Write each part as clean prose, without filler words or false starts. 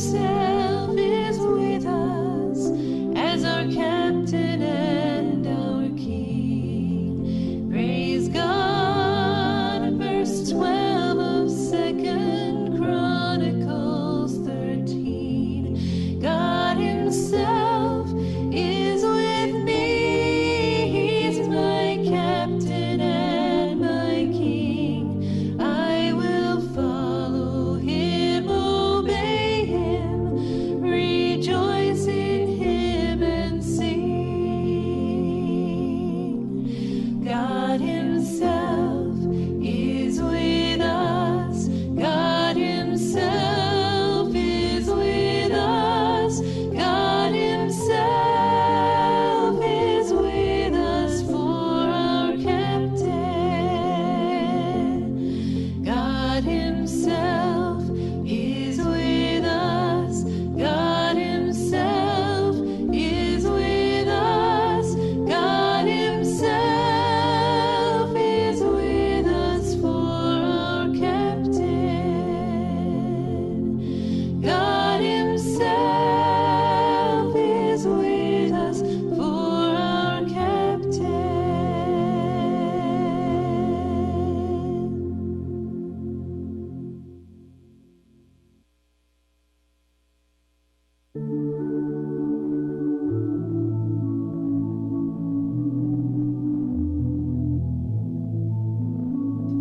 himself is with us as our captain and our king. Praise God. Verse 12 of 2 Chronicles 13. God himself is with me. He's my captain and my king. I will follow him, obey him, rejoice in him and sing. God himself is with us. God himself is with us. God himself is with us for our captain. God himself is with us. God himself is with us. God himself is with us for our captain. God himself is with us for our captain.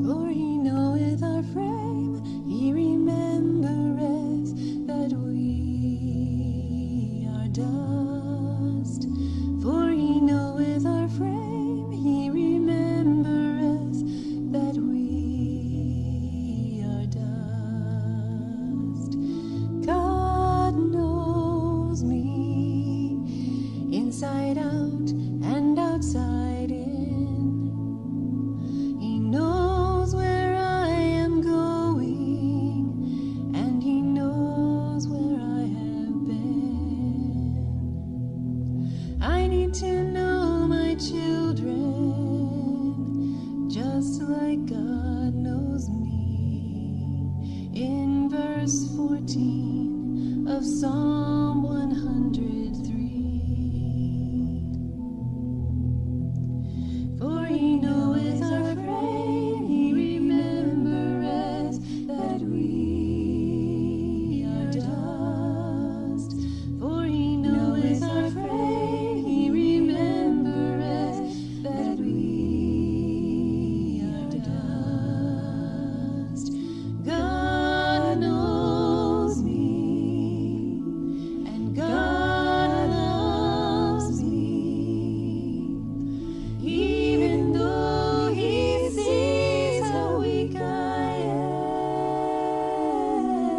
For he knoweth our frame, he remembereth that we are dust. For he knoweth our frame, he remembereth that we are dust. God knows me inside out and outside in. He knows where I am going, and he knows where I have been. I need to know my children, just like God knows me. In verse 14 of Psalm 103. For he knoweth our frame, he remembereth that we are dust. For he knoweth our frame, he remembereth that we are dust. God knows me, and God loves me. Even though he sees how weak I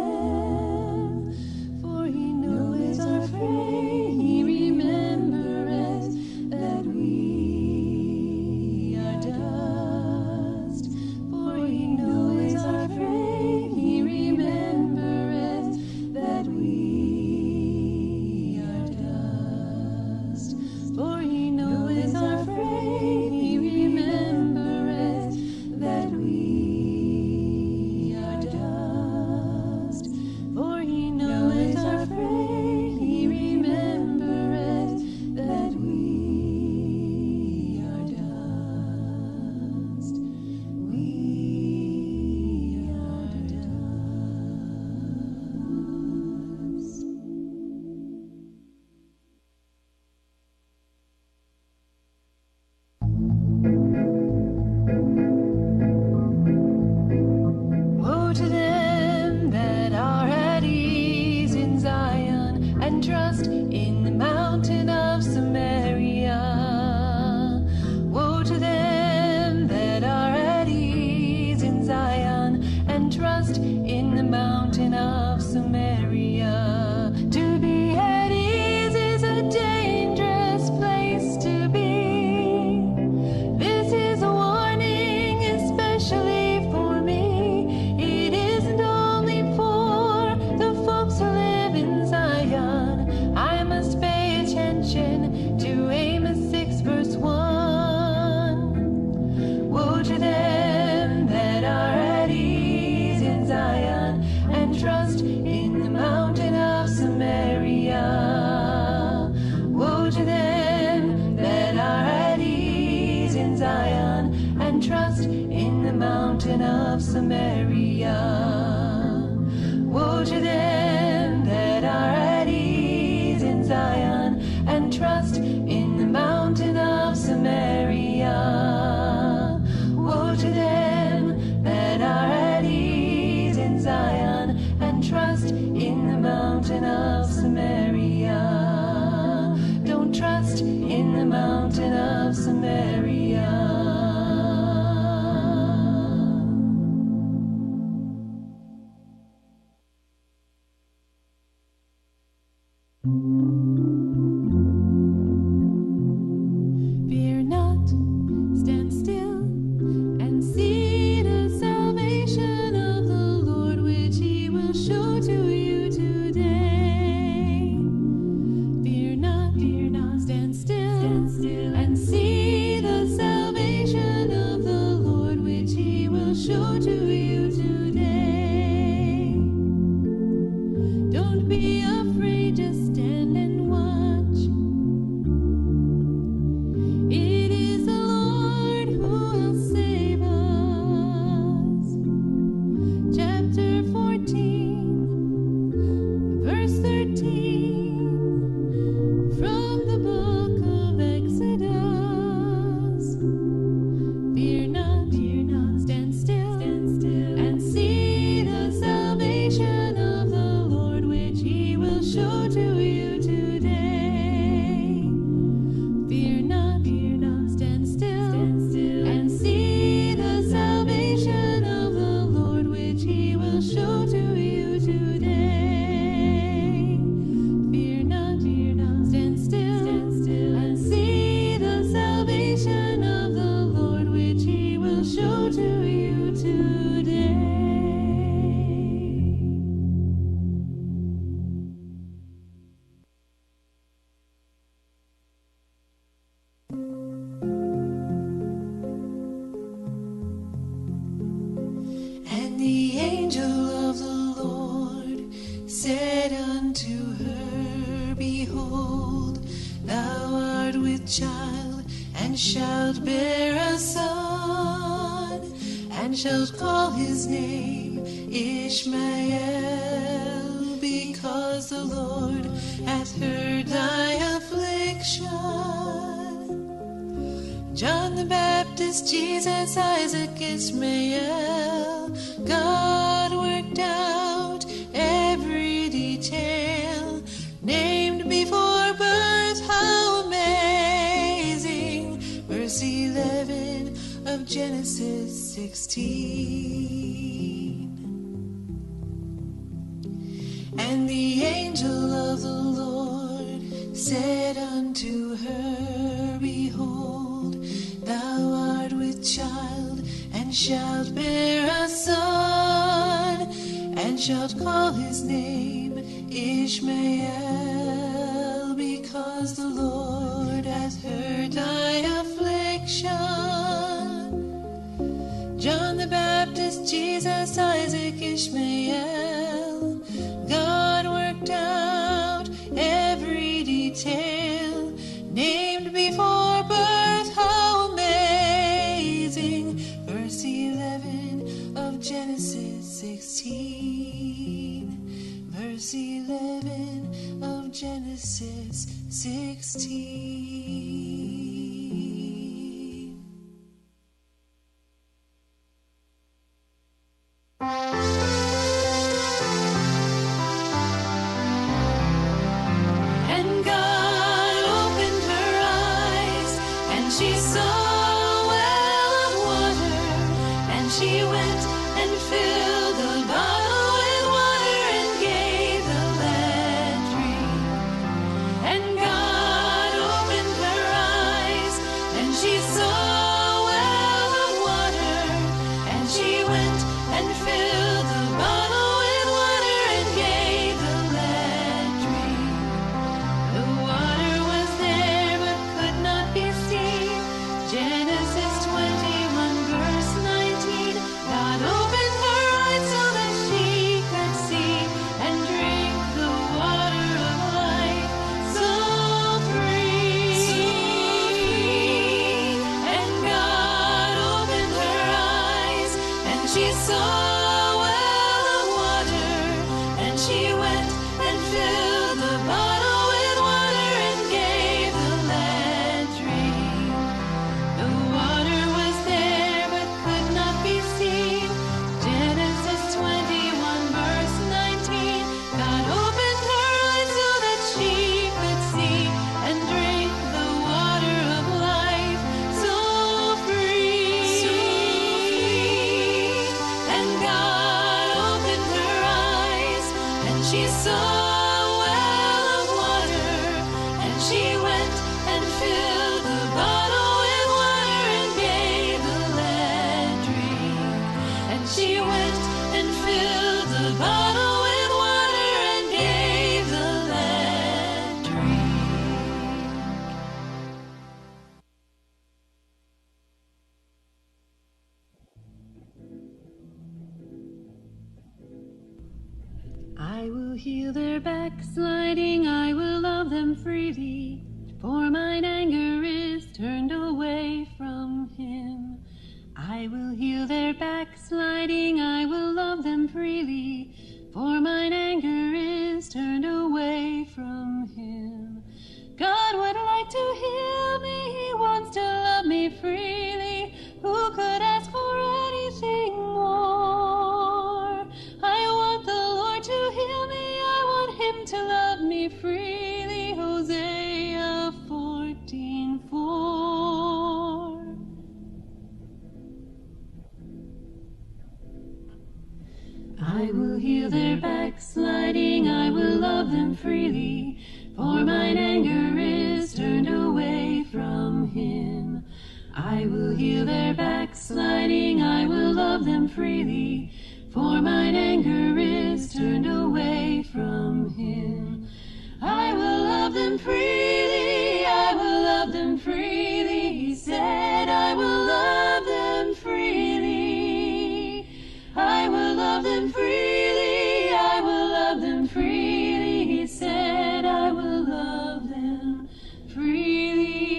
am. For he knoweth our frame, he remembereth that we are dust. For he knoweth our frame, he remembereth that we are dust. For he knoweth our frame, he remembereth that we are dust. For he knoweth our frame, he remembereth that we are dust. We are dust. Woe to them that are at ease in Zion and trust in the mountain of Samaria. Woe to them that are at ease in Zion and trust in the mountain of Samaria. To be at ease is a dangerous place to be. This is a warning, especially for me. It isn't only for the folks who live in Zion. I must pay attention to Amos 6 verse 1. Woe to them that are at ease in Zion and trust in the mountain of to you today. Fear not, stand still, and see the salvation of the Lord, which he will show to you today. Don't be afraid, just stand and watch. It is the Lord who will save us. Chapter 14, verse 13, from the book of Exodus. Fear not, stand still, and see the salvation of the Lord, which he will show to you today. Fear not, stand still, and see the salvation of the Lord, which he will show to you today. Fear not, stand still, and see the salvation of the Lord, which he will show to you today. And the angel of the Lord said unto her, Behold, thou art with child, and shalt bear a son, and shalt call his name Ishmael, because the Lord hath heard thy affliction. John the Baptist, Jesus, Isaac, Ishmael, God worked out every detail, named before birth, how amazing. Verse 11 of Genesis 16. And the angel of the Lord said unto her, Behold, thou art with child, and shalt bear a son, and shalt call his name Ishmael, because the Lord hath heard thy affliction. John the Baptist, Jesus, Isaac, Ishmael, God worked out every detail, named before birth, how amazing. Verse 11 of Genesis 16. Verse 11 of Genesis 16. And God opened her eyes, and she saw a well of water, and she went and filled the bottle with water and gave the lad drink. And God opened her eyes, and she saw a well of water, and she went and filled the bottle with water and gave the lad drink. The water was there but could not be seen. Genesis 21 verse 19. God opened her eyes so that she could see and drink the water of life, so free. And God opened her eyes, and she saw a well of water, and she went and filled the bottle with water and gave the lad drink. The water was there but could not be seen. Genesis 21 verse 19. God opened her eyes so that she could see and drink the water of life, so free. And God opened her eyes, and she saw a well of water, and she went and filled the bottle with water and gave the lad drink. And she went and filled the bottle with water I will heal their backsliding, I will love them freely, for mine anger is turned away from him. I will heal their backsliding, I will love them freely, for mine anger is turned away from him. God would like to heal me, he wants to love me freely. Who could ask for anything more? I want the Lord to heal me, I want him to love me freely. Hosea 14:4. I will heal their backsliding, I will love them freely, for mine anger is turned away from him. I will heal their backsliding, I will love them freely, for mine anger is turned away from him. I will love them freely, I will love them freely. He said, I will love them freely. I will love them freely, I will love them freely. He said, I will love them freely.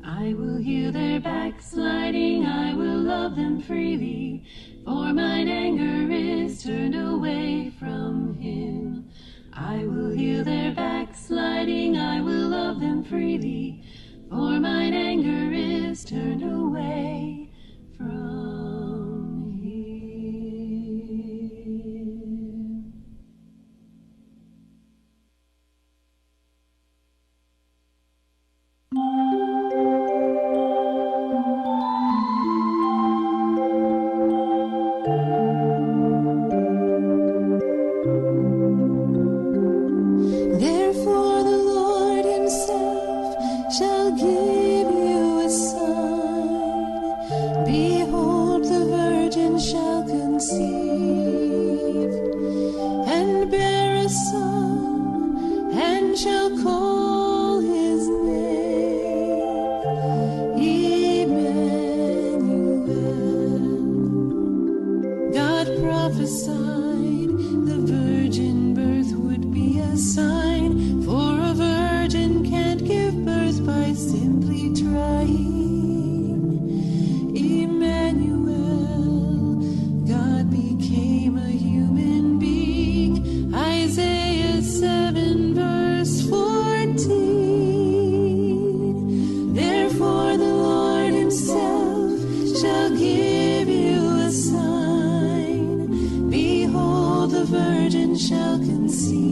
I will heal their backsliding, I will love them freely, for mine anger is turned away from him. I will heal their backsliding, I will love them freely, for mine anger is turned away from him. Therefore the Lord himself shall give you a sign. Behold, the virgin shall conceive and bear a son, and shall call his name Emmanuel. God prophesied the virgin birth would be a sign, for a virgin can't give birth by simply trying. Emmanuel, God became a human being. Isaiah 7 verse 14. Therefore the Lord himself shall give you a sign. Behold, the virgin shall conceive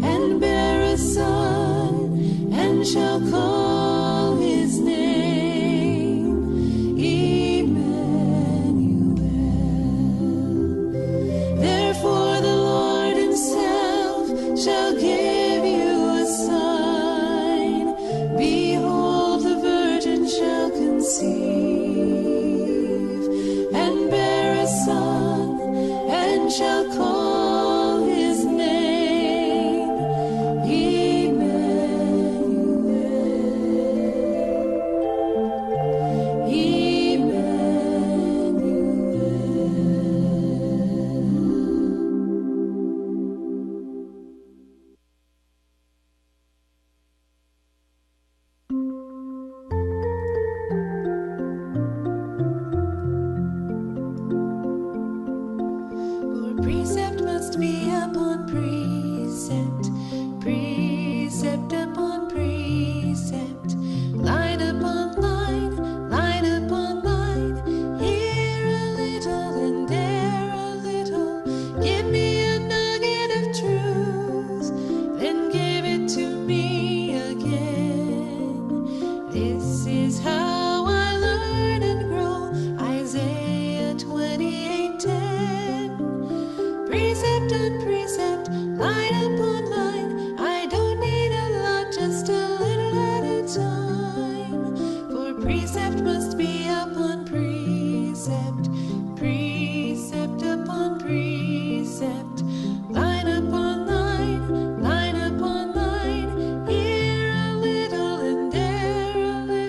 and bear a son, and shall call his name Emmanuel. Therefore the Lord himself shall give you a sign. Behold, the virgin shall conceive and bear a son, and shall call his name Emmanuel. For precept must be upon precept, precept upon precept, line upon line, line upon line, here a little and there a little. Give me a nugget of truth, then give it to me again. This is how I learn and grow. Isaiah 28:10. Precept on precept, line upon line. I don't need a lot, just a little at a time. For precept must be upon precept, precept upon precept, line upon line, line upon line. Here a little and there a little.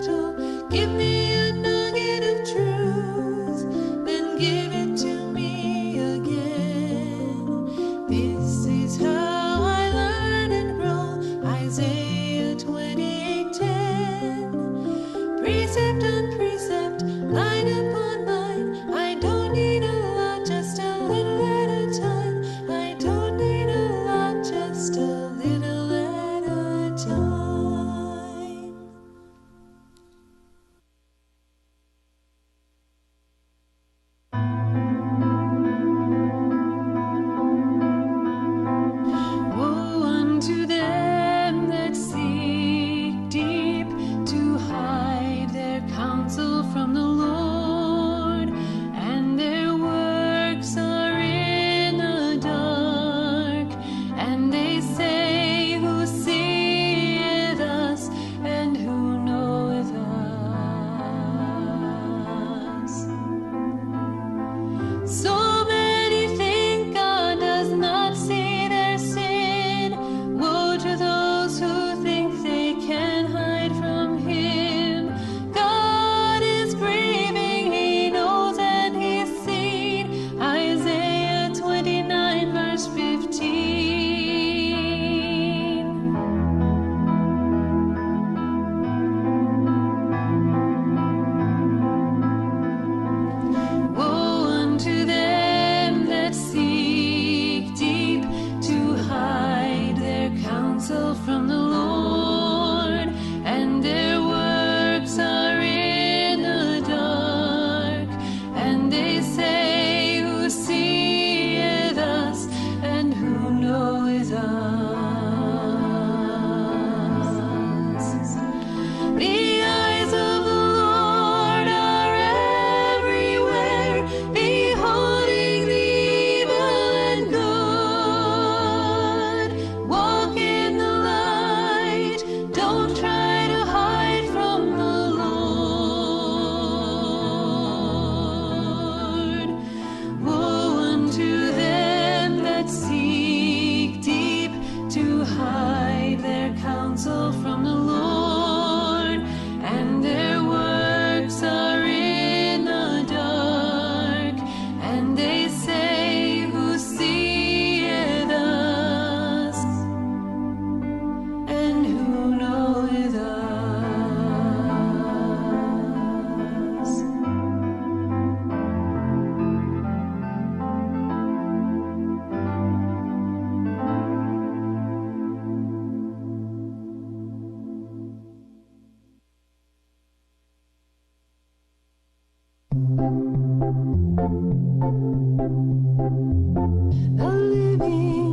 The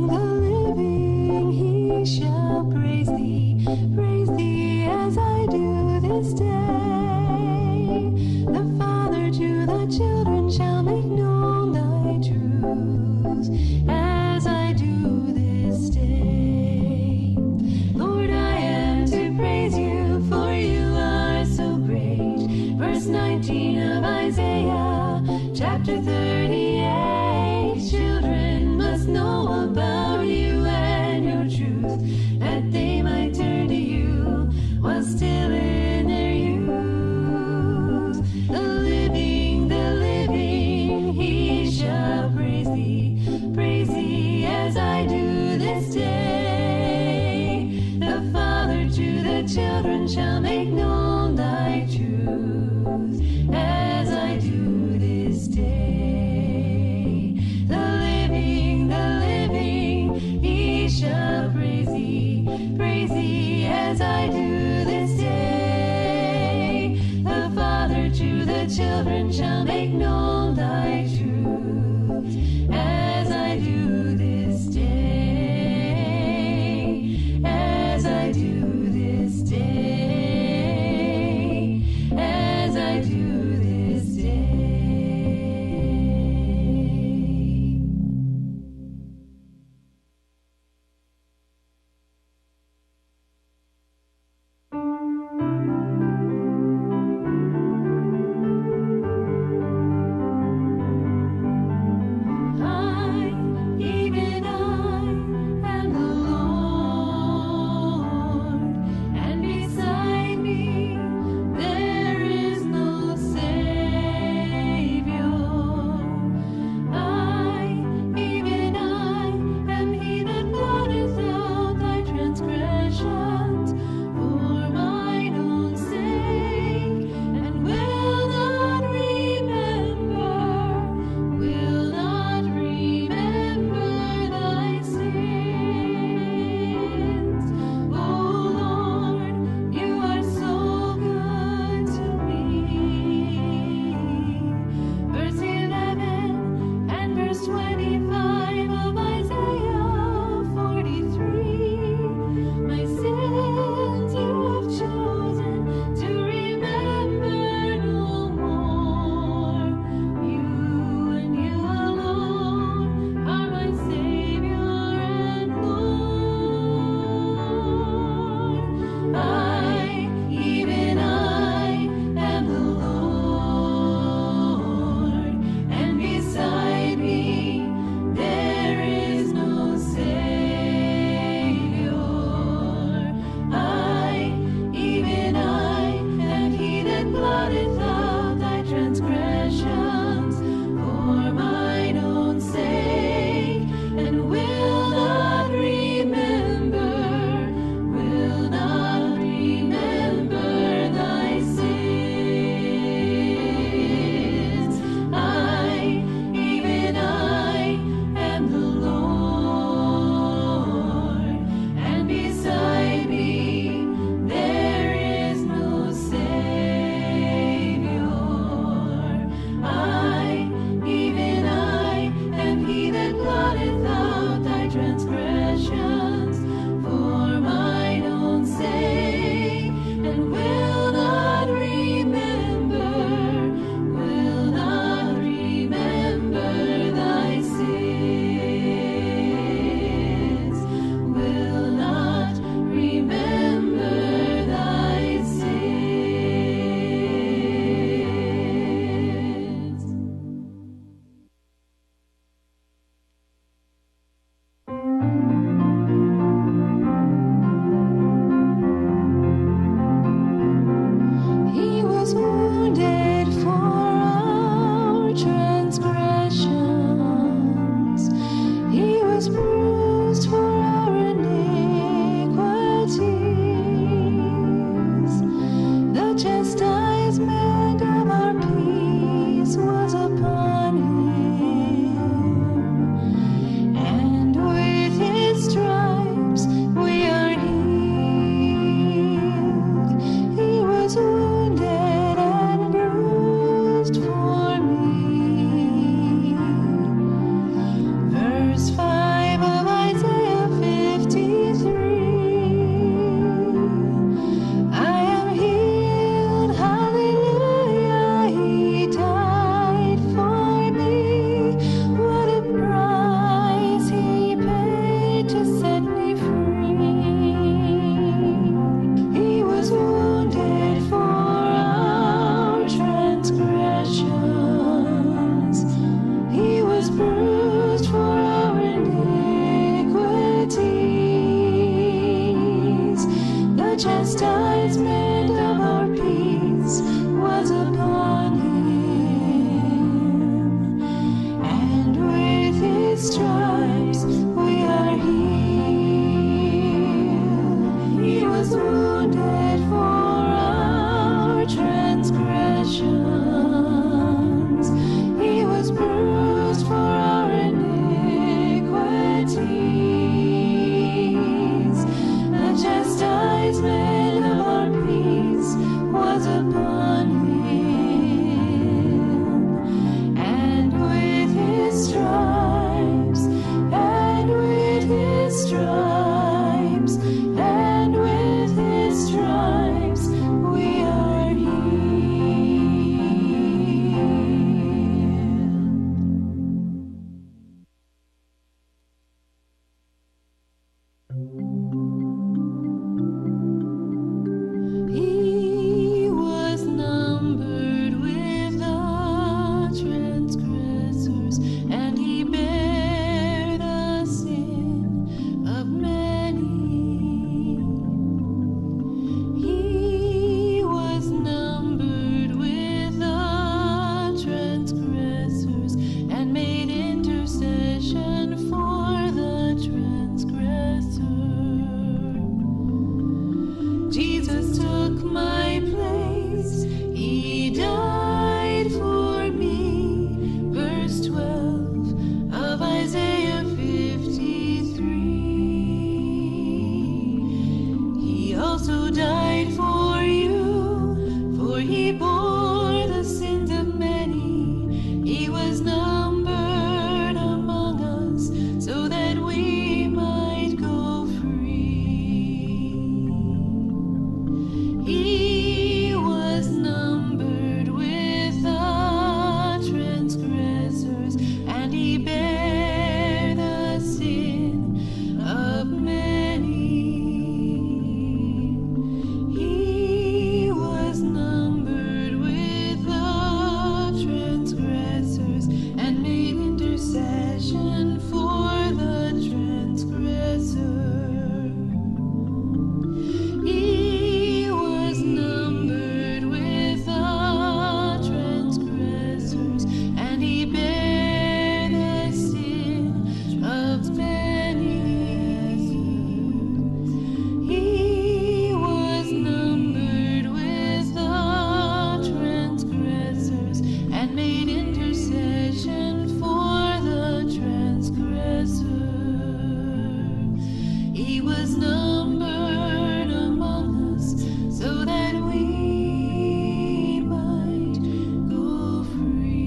living, he shall praise thee as I do this day. The Father to the children shall make known thy truths as I do this day. Lord, I am to praise you, for you are so great. Verse 19 of Isaiah, chapter 38. Children must know about you and your truth, that they might turn to you while still in their youth. The living, he shall praise thee as I do this day. The Father to the children shall make known thy truth as I do this day. The living, he shall praise thee as I do this day. The Father to the children shall make known thy truth as I do this day. As I do this day. As I do this day. was upon him, and with his stripes, and with his stripes, and with his stripes, we are healed. He was numbered with the transgressors, and he bare the sin of many. He was numbered with the transgressors, and made intercession for the transgressor. Jesus took my place, he died for me. Verse 12 of Isaiah 53. He also died for you, for he bore the sins of many. He was numbered among us, so that we might go free. He was numbered with the transgressors, and he bare the sin of many. He was numbered with the transgressors, and made intercession for the transgressor. He was numbered with the transgressors, and he bare the sin of many. He was numbered with the transgressors, and made intercession for the transgressor. He was numbered among us, so that we might go free.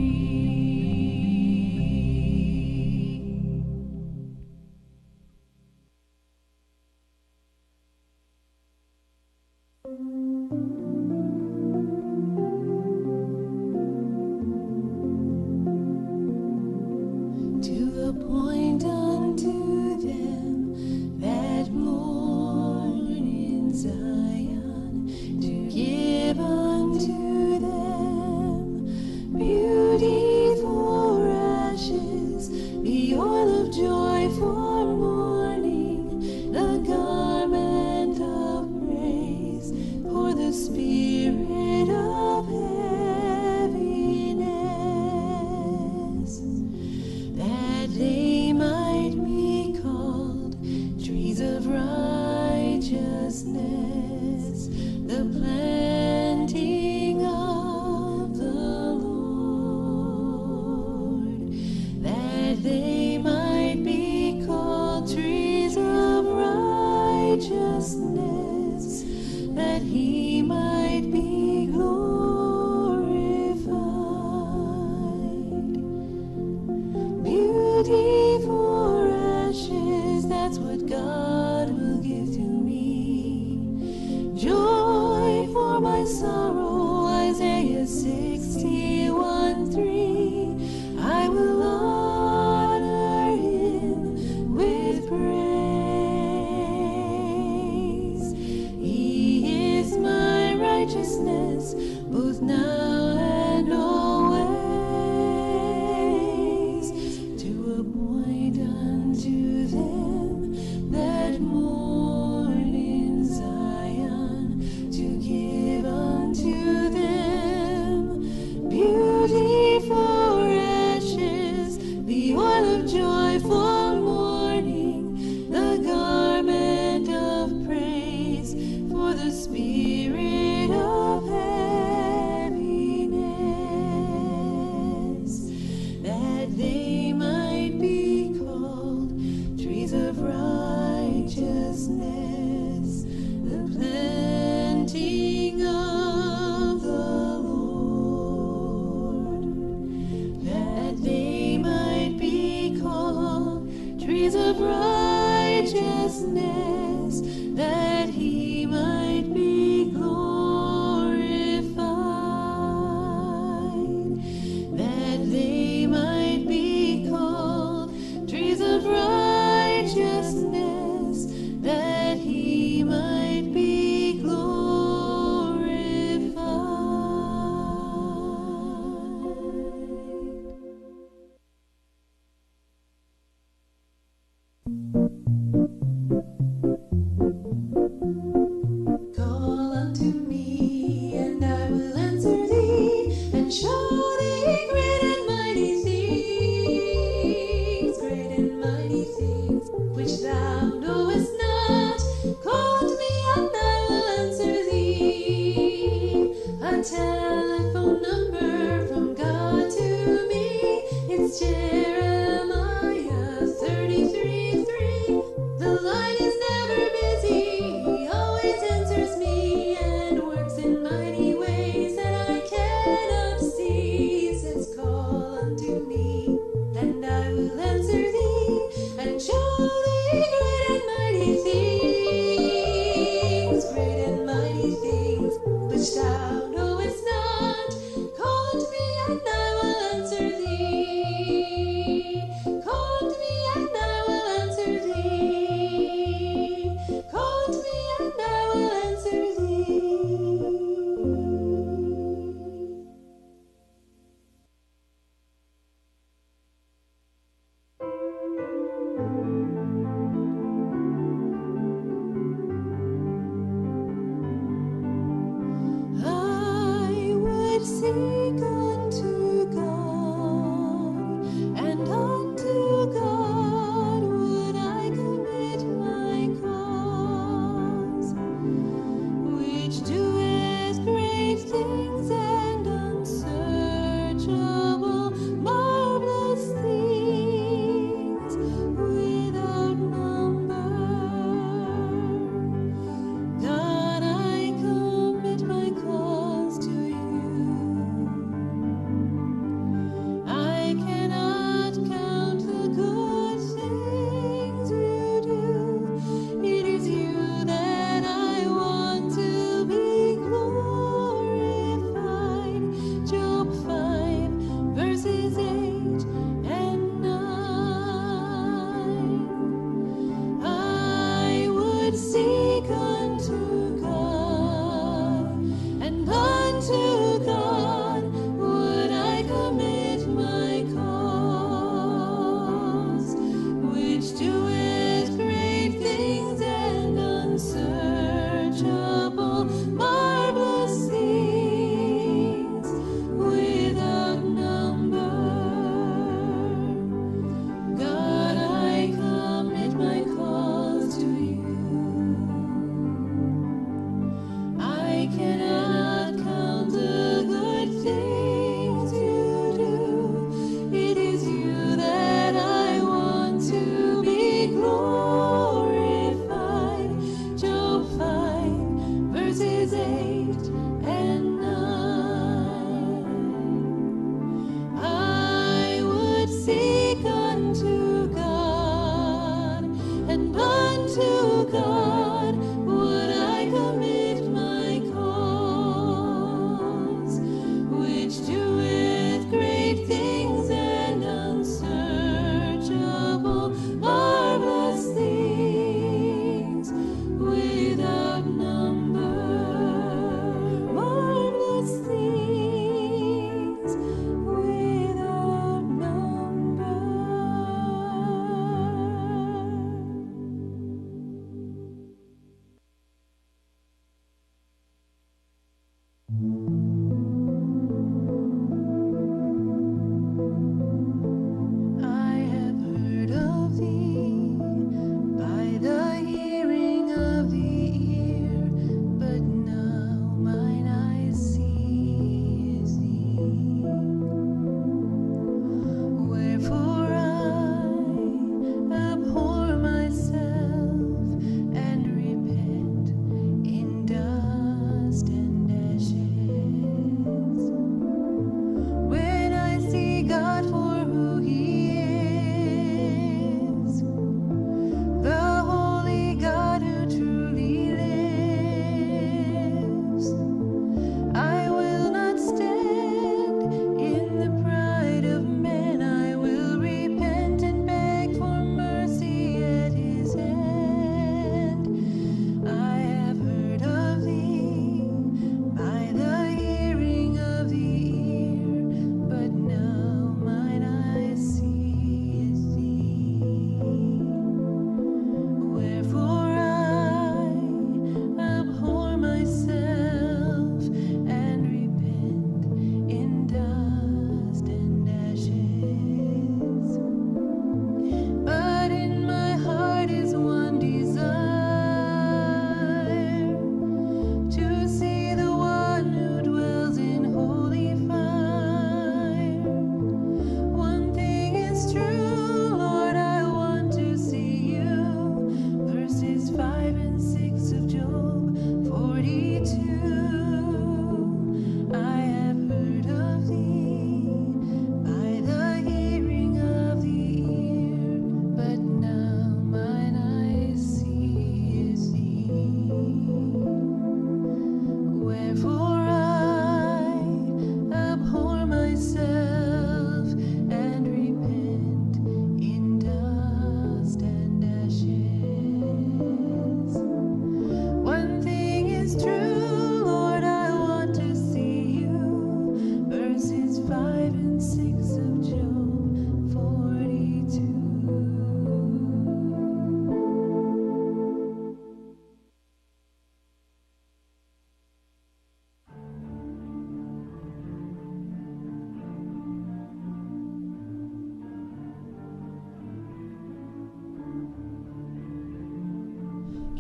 To appoint unto them that mourn in Zion, to give unto them beauty for ashes, the oil of joy for mourning, the garment of praise for the spirit of heaviness, that they might be called trees of righteousness, the planting of the Lord, that they might be called trees of righteousness, that he might be glorified. Beauty for ashes, that's what God will give to me. Joy for my sorrow, Isaiah 61:3. I will honor him with praise. He is my righteousness, both now and always, to appoint unto them that mourn in Zion, to give unto them beauty for ashes, the oil of joy for mourning, the garment of praise for the spirit of heaviness. a telephone number from God to me. It's Jeremiah 33:3. The line is never busy. He always answers me and works in mighty ways that I cannot see. He says, call unto me, and I will answer thee, and show thee great and mighty things, which thou knowest not. Call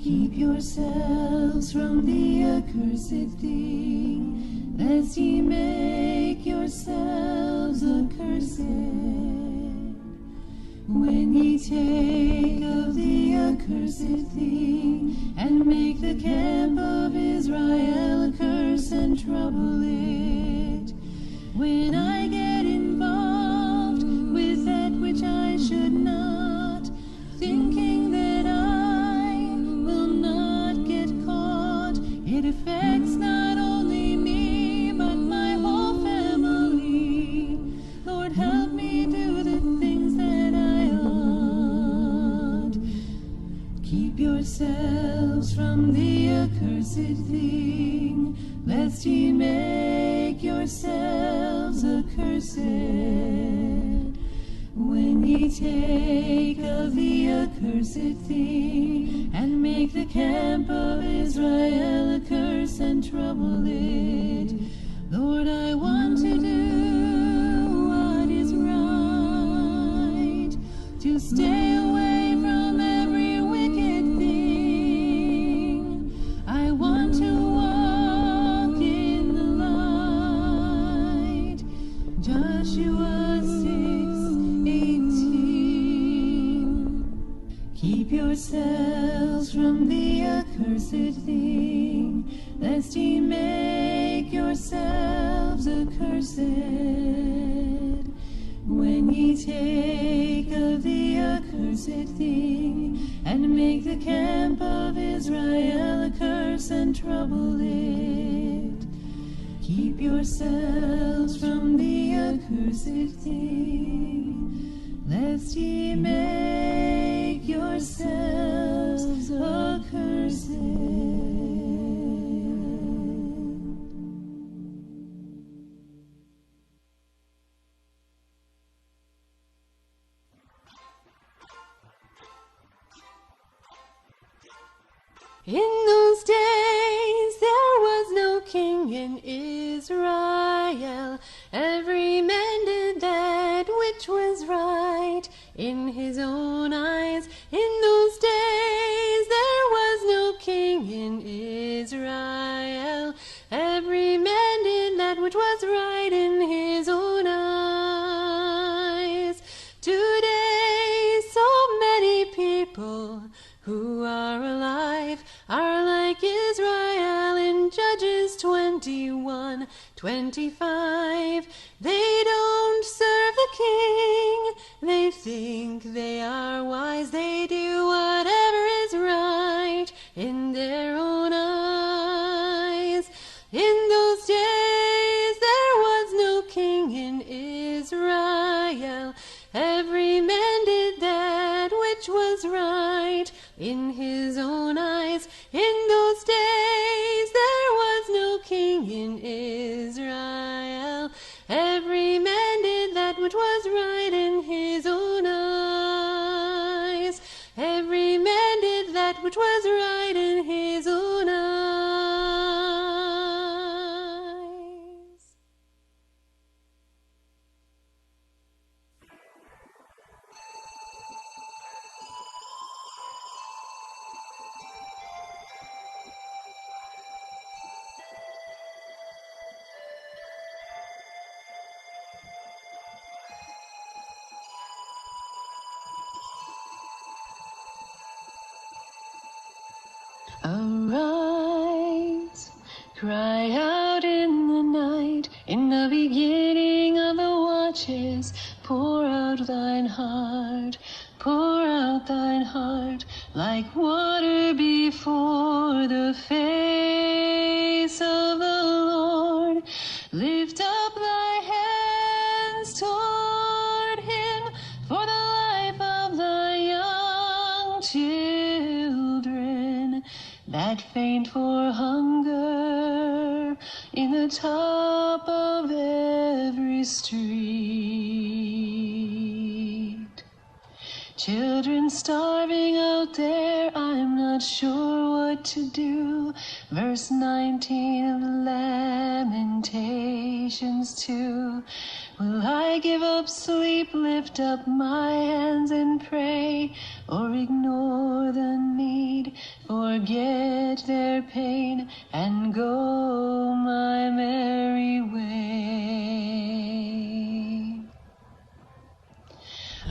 Keep yourselves from the accursed thing, lest ye make yourselves accursed. When ye take of the accursed thing, and make the camp of Israel a curse and trouble it. When I get involved with that which I should not, thinking that I will not get caught, it affects not only me, but my whole family. Lord, help me do the things that I ought. Keep yourselves from the accursed thing, lest ye make yourselves accursed. When ye take of the accursed thing, and make the camp of Israel a curse and trouble it. Lord, I want to do what is right, to stay away from every wicked thing. I want to walk in the light. Joshua 6:18. Keep yourselves from the accursed thing, lest ye make yourselves accursed. When ye take of the accursed thing, and make the camp of Israel a curse and trouble it. Keep yourselves from the accursed thing, lest ye make yourselves accursed. In those days there was no king in Israel. Every man did that which was right in his own eyes. In those days there was no king in Israel. Every man did that which was right in his own eyes. Today so many people who are alive are like Israel in Judges 21:25. They don't serve the king, they think they are wise, they do whatever is right in their own eyes. In those days there was no king in Israel. Every man did that which was right in his own eyes. In those days there was no king in Israel. Every man did that which was right in his own eyes. Every man did that which was right in his own eyes. Arise, cry out in the night, in the beginning of the watches, pour out thine heart, like water before the face of the Lord. Lift up thy hands toward him, for the life of the young children that faint for hunger in the top of every street. Children starving out there, I'm not not sure what to do. Verse 19 of Lamentations 2. Will I give up sleep, lift up my hands and pray, or ignore the need, forget their pain, and go my merry way?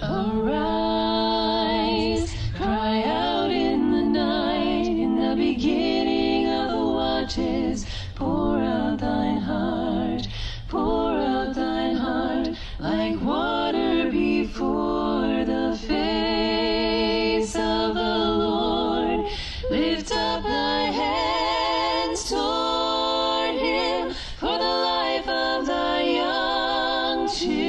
Arise, cry out in the night, in the beginning of the watches, pour out thine heart, pour out thine heart, like water before the face of the Lord. Lift up thy hands toward him, for the life of thy young children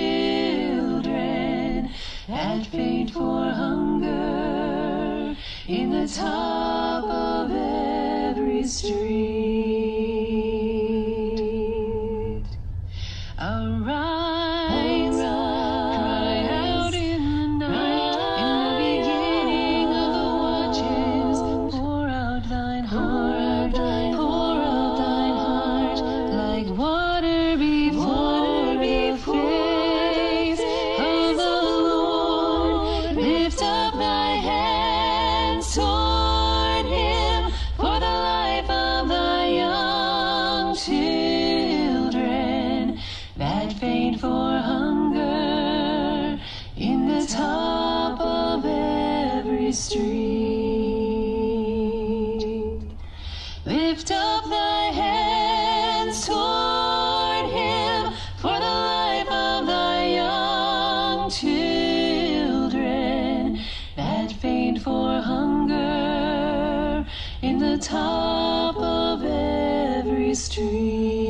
that faint for hunger in the top of every street. Arise, cry out in the night, in the beginning of the watches, pour out thine heart, pour out thine heart, like water before the face of the Lord. Lift up thy hands toward him, for the life of thy young children that faint for hunger in the top of every street. Lift up thy hands toward him, for the life of thy young children that faint for hunger in the top of every street.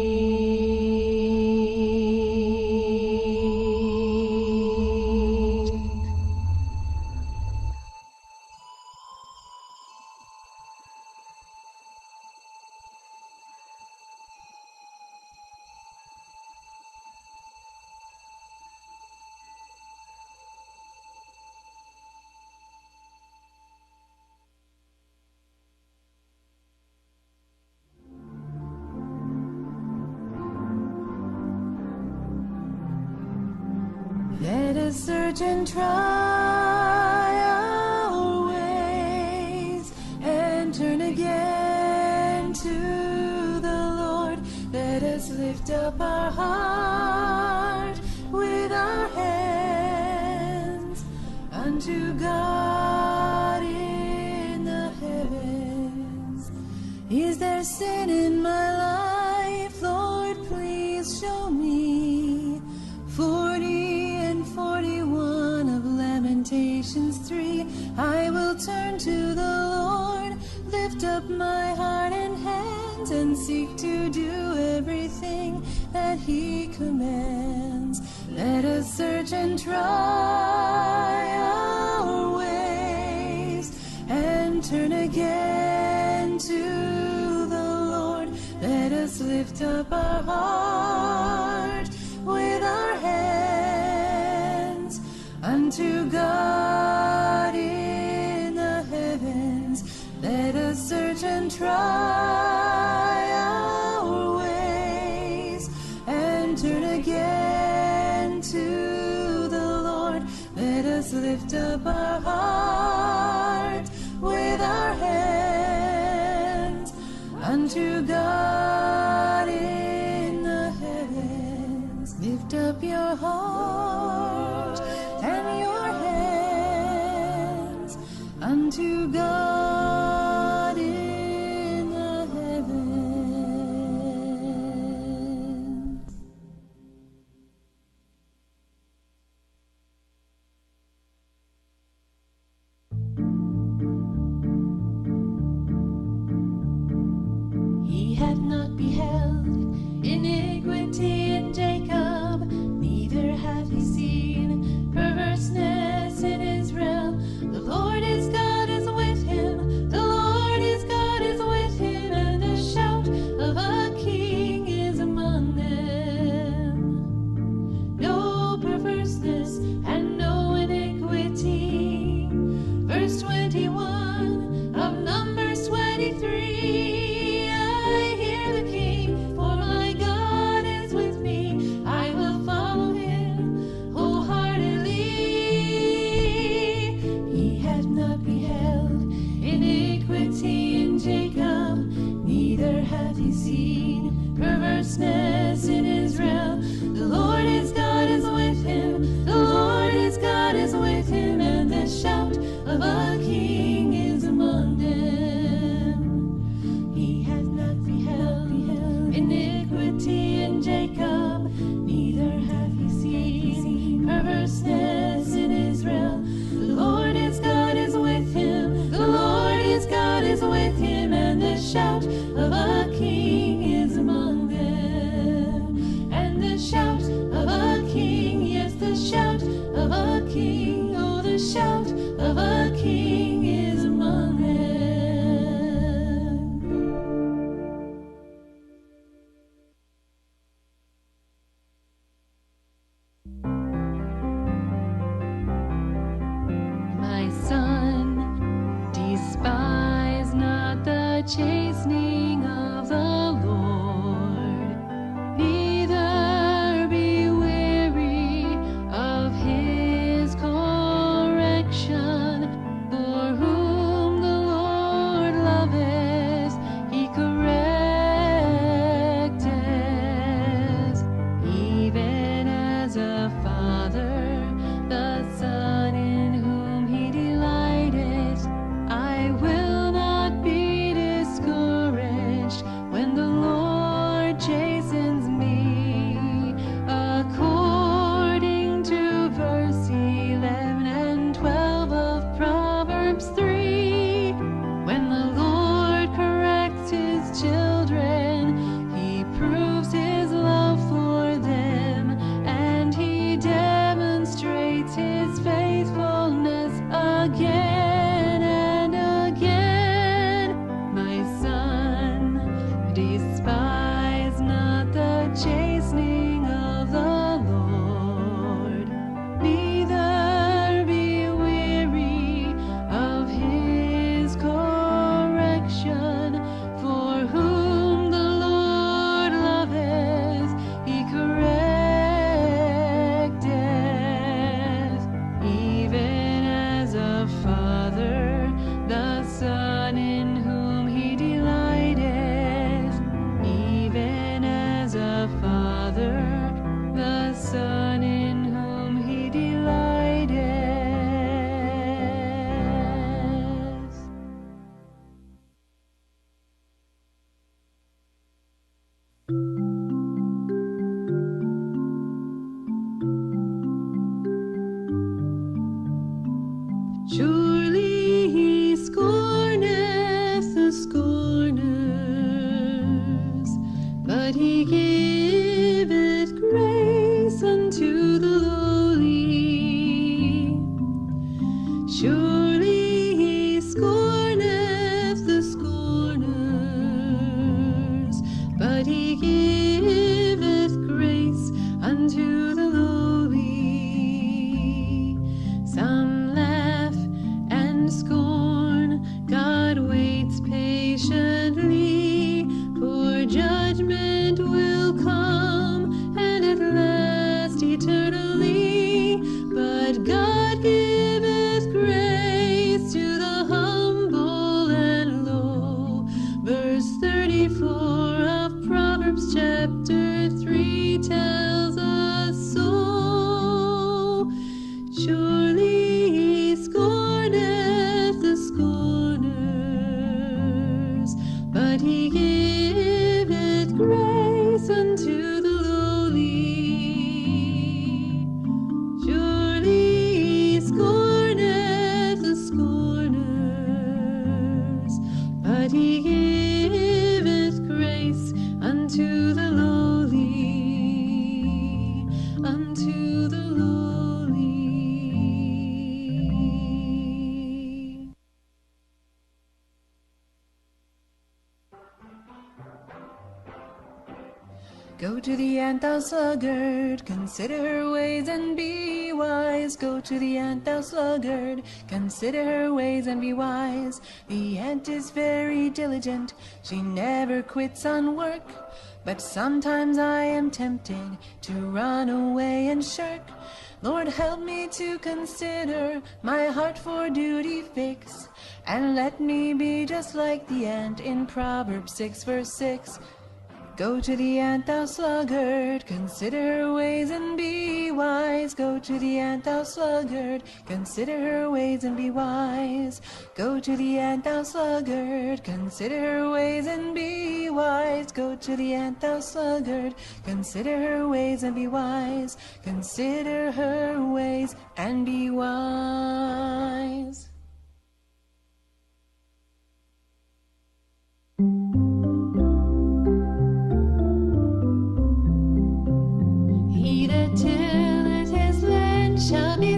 Let us search and try our ways and turn again to the Lord. Let us lift up our heart with our hands unto God in the heavens. Is there sin in my life, Lord? Please show me. 40 and 41 of Lamentations 3. I will turn to the Lord, lift up my heart and hands, and seek to do everything that he commands. Let us search and try our ways and turn again to the Lord. Let us lift up our heart with our hands unto God in the heavens. Let us search and try our ways and turn again to the Lord. Let us lift up our heart with our hands unto God in the heavens. Lift up your heart and your hands unto God in the heavens. He hath not beheld iniquity in Jacob, neither hath he seen perverseness in Israel. The Lord his God is with him, of a king, oh, the shout of a king is among them. My son, despise not the chastening of the Lord, neither be weary of his correction. For whom the Lord loveth, he correcteth, even as a father the son in whom he delighteth. I will not be discouraged when the Lord chastens me, according to verse 11 and 12 of Proverbs 3. When the Lord corrects his children, he proves his love for them, and he demonstrates his faithfulness again and again. My son, despise not the chastening of the Lord, neither be weary of his correction. For whom the Lord loveth, he correcteth, even as a father the son in whom he delighteth, even as a father the son in whom he delighteth. Surely he scorneth the scorners, but he giveth grace unto the lowly. Surely he scorneth the scorners, but he giveth grace unto the lowly. Some laugh and scorn, God waits patiently, for judgment will come, and at last eternally. But God giveth grace to the humble and low. Verse 34 of Proverbs chapter 3 tells us so. Surely he scorneth the scorners, but he giveth grace unto the lowly. Surely he scorneth the scorners, but he giveth grace unto the lowly, unto the lowly. Go to the ant, thou sluggard, consider her ways and be wise. Go to the ant, thou sluggard, consider her ways and be wise. The ant is very diligent, she never quits on work. But sometimes I am tempted to run away and shirk. Lord, help me to consider my heart for duty fix, and let me be just like the ant in Proverbs 6 verse 6. Go to the ant, thou sluggard, consider her ways and be wise. Go to the ant, thou sluggard, consider her ways and be wise. Go to the ant, thou sluggard, consider her ways and be wise. Go to the ant, thou sluggard, consider her ways and be wise. Consider her ways and be wise. He that tilleth his land shall be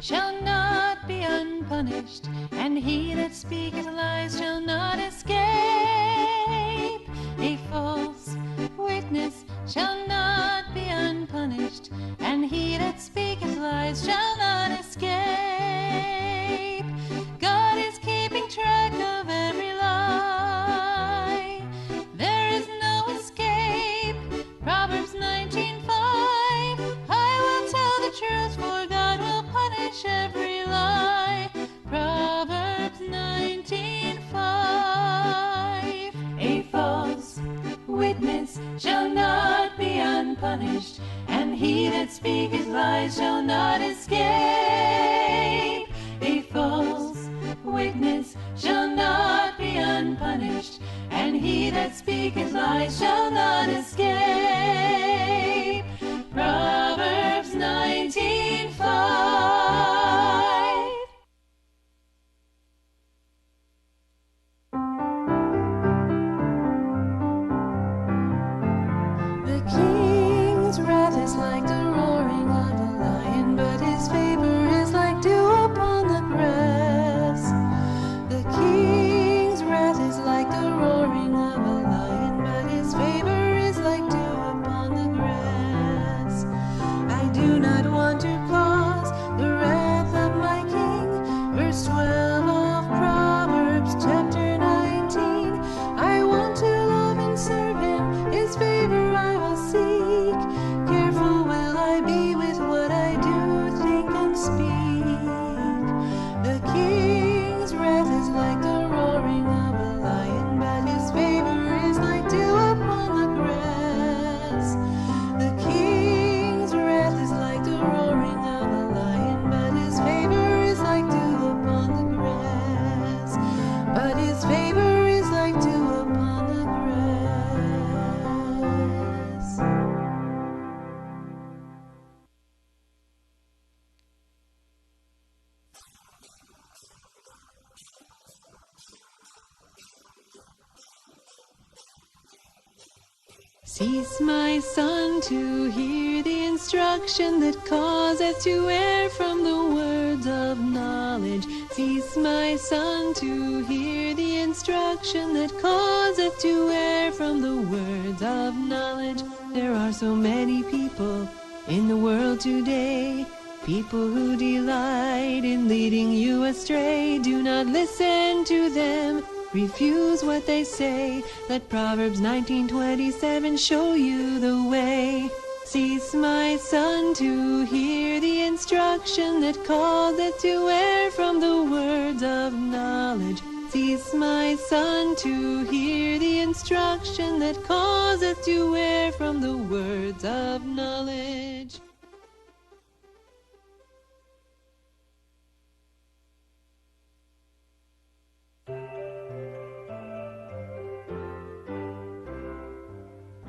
shall not be unpunished, and he that speaketh lies shall not escape. A false witness shall not be unpunished, and he that speaketh lies shall not escape. God is keeping track of every lie. There is no escape. Proverbs 19:5. I will tell the truth, for God will punish every lie. Proverbs 19:5. A false witness shall not be unpunished, and he that speaketh lies shall not escape. A false witness shall not be unpunished, and he that speaketh lies shall not escape. Proverbs 19:5. The king's wrath is like the roaring of a lion, but his favor is like dew upon the grass. The king's wrath is like the roaring of a lion, but his favor is like dew upon the grass. I do not want to cause the wrath of my king. Verse 12 of Proverbs chapter 19. I want to love and serve him, his favor I will seek. Careful will I be with what I do, think and speak. The king's wrath is like the roaring of a lion, but his favor is like dew upon the grass. The king's wrath is like the roaring of a lion, but his favor is like dew upon the grass. But his favor is like dew upon the grass. Cease, my son, to hear the instruction that causeth to err from the words of knowledge. Cease, my son, to hear the instruction that causeth to err from the words of knowledge. There are so many people in the world today, people who delight in leading you astray. Do not listen to them. Refuse what they say. Let Proverbs 19:27 show you the way. Cease, my son, to hear the instruction that calleth to err from the words of knowledge. Cease, my son, to hear the instruction that causeth to err from the words of knowledge.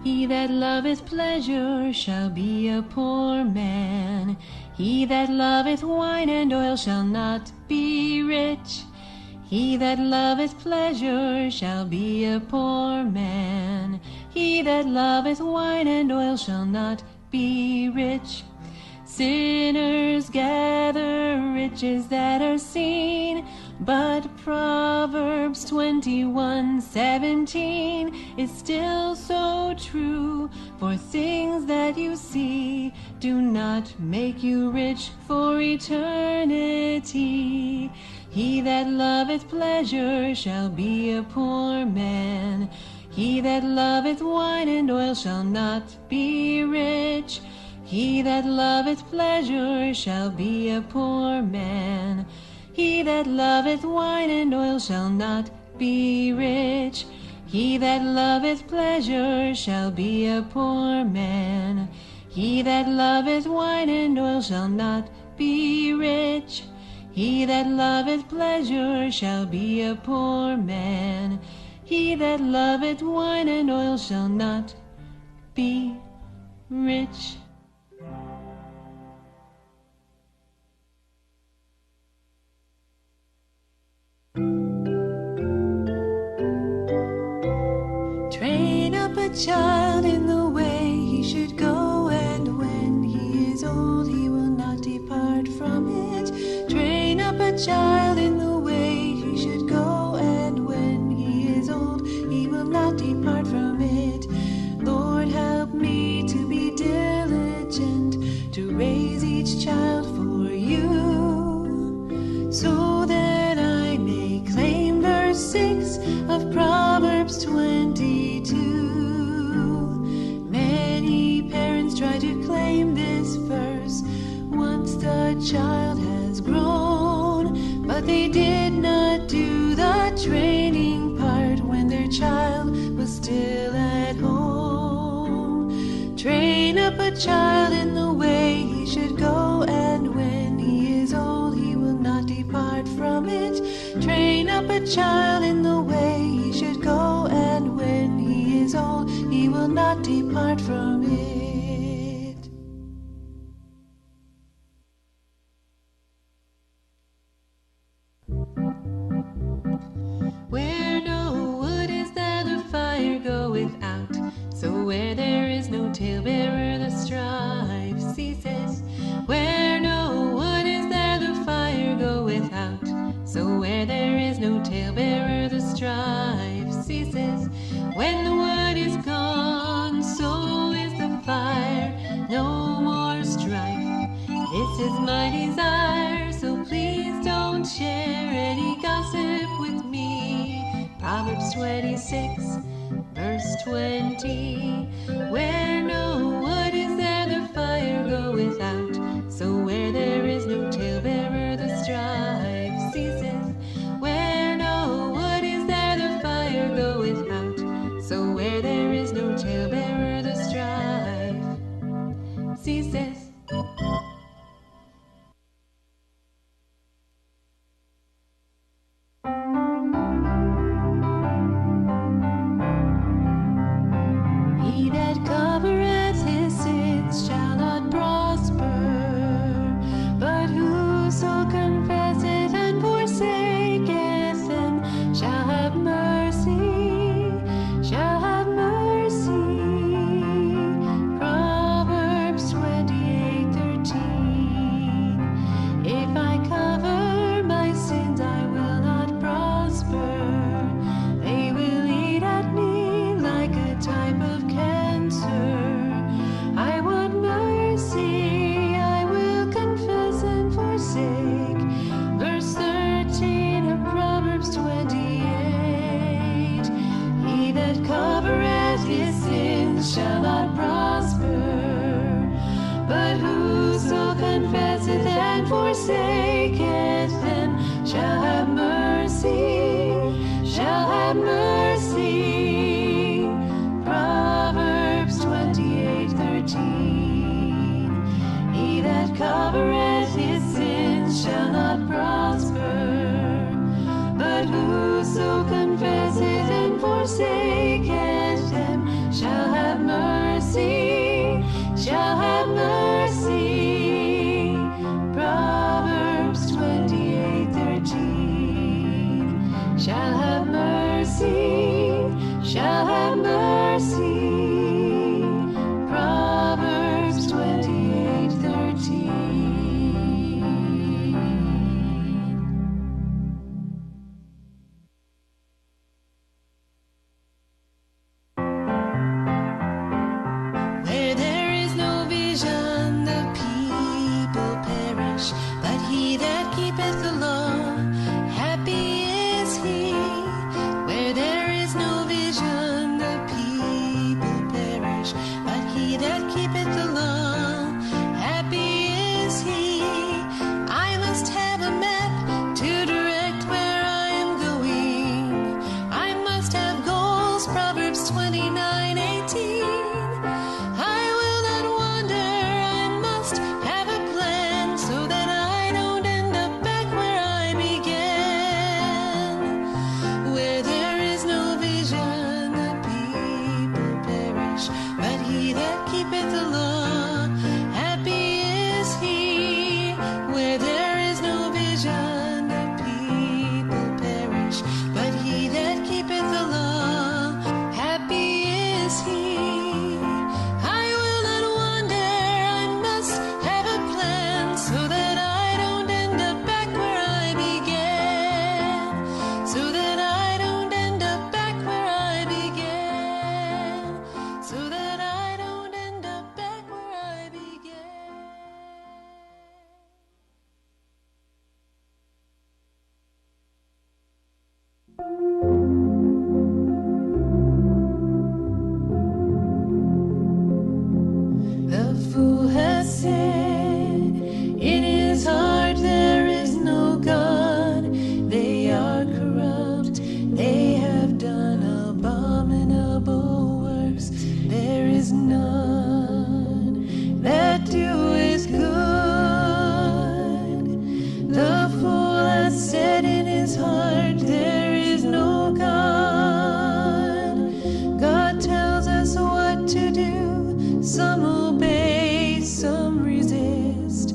He that loveth pleasure shall be a poor man. He that loveth wine and oil shall not be rich. He that loveth pleasure shall be a poor man. He that loveth wine and oil shall not be rich. Sinners gather riches that are seen, but Proverbs 21:17 is still so true. For things that you see do not make you rich for eternity. He that loveth pleasure shall be a poor man. He that loveth wine and oil shall not be rich. He that loveth pleasure shall be a poor man. He that loveth wine and oil shall not be rich. He that loveth pleasure shall be a poor man. He that loveth wine and oil shall not be rich. He that loveth pleasure shall be a poor man. He that loveth wine and oil shall not be rich. Train up a child in the way he should go, and when he is old he will not depart from it. Train up a child in the way he should go, and when he is old he will not depart from it. Lord, help me to be diligent, to raise each child for you, so that I may claim verse 6 of Proverbs 22. Many parents try to claim this verse once the child has grown, but they did not do the training part when their child was still at home. Train up a child in the way he should go, and when he is old he will not depart from it. Train up a child in the way he should go, and when he is old he will not depart from it. Where no wood is there, the fire goeth out. So where there is no talebearer, the strife ceases. Where no wood is there, the fire goeth out. So where there is no talebearer, the strife ceases. When the wood is gone, so is the fire. No more strife. This is my desire, so please don't share any gossip with me. Proverbs 26, verse 20. Where no wood is there, the fire goeth out. So where there is no talebearer, the strife ceases. Where no wood is there, the fire goeth out. So where there is no talebearer, the strife ceases. He that covereth his sins shall not prosper, but whoso confesseth and forsaketh them shall have mercy, shall have mercy. Proverbs 28:13. If I cover my sins, I will not prosper. They will eat at me like a type of cancer. I want mercy, I will confess and forsake. Verse 13 of Proverbs 28. He that covereth his sins shall not prosper, but whoso confesseth and forsaketh them shall have mercy, mercy. Proverbs 28:13. Where there is no vision, the people perish, but he that keepeth the law, happy is he. Where there is no vision, the people perish, but he that keepeth the law, happy is he. I must have a map to direct where I am going. I must have goals, Proverbs 29:18. I will not wander, I must have a plan so that I don't end up back where I began. Where there is no vision, the people perish, but he that keepeth the law, happy is he. Where there is no vision, the people perish, but he that keepeth the law, happy is he. I will not wander, I must have a plan so that I don't end up back where I began. So that I don't end up back where I began. So that I don't end up back where I began. The fool has said in his heart there is no God. They are corrupt, they have done abominable works. There is none that doeth good. The fool has said in his heart there is no God. God tells us what to do. Some obey, some resist.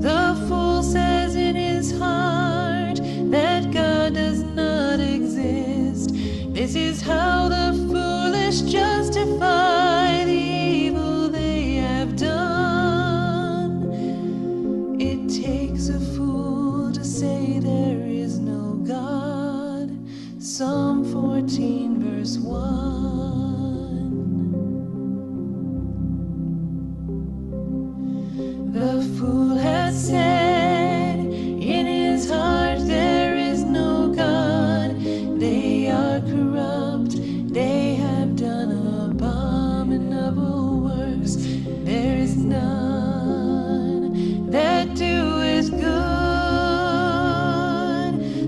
The fool says in his heart that God does not exist. This is how the foolish justify the evil they have done. It takes a fool to say there is no God. Psalm 14, verse 1. The fool has said in his heart there is no God. They are corrupt, they have done abominable works. There is none that doeth good.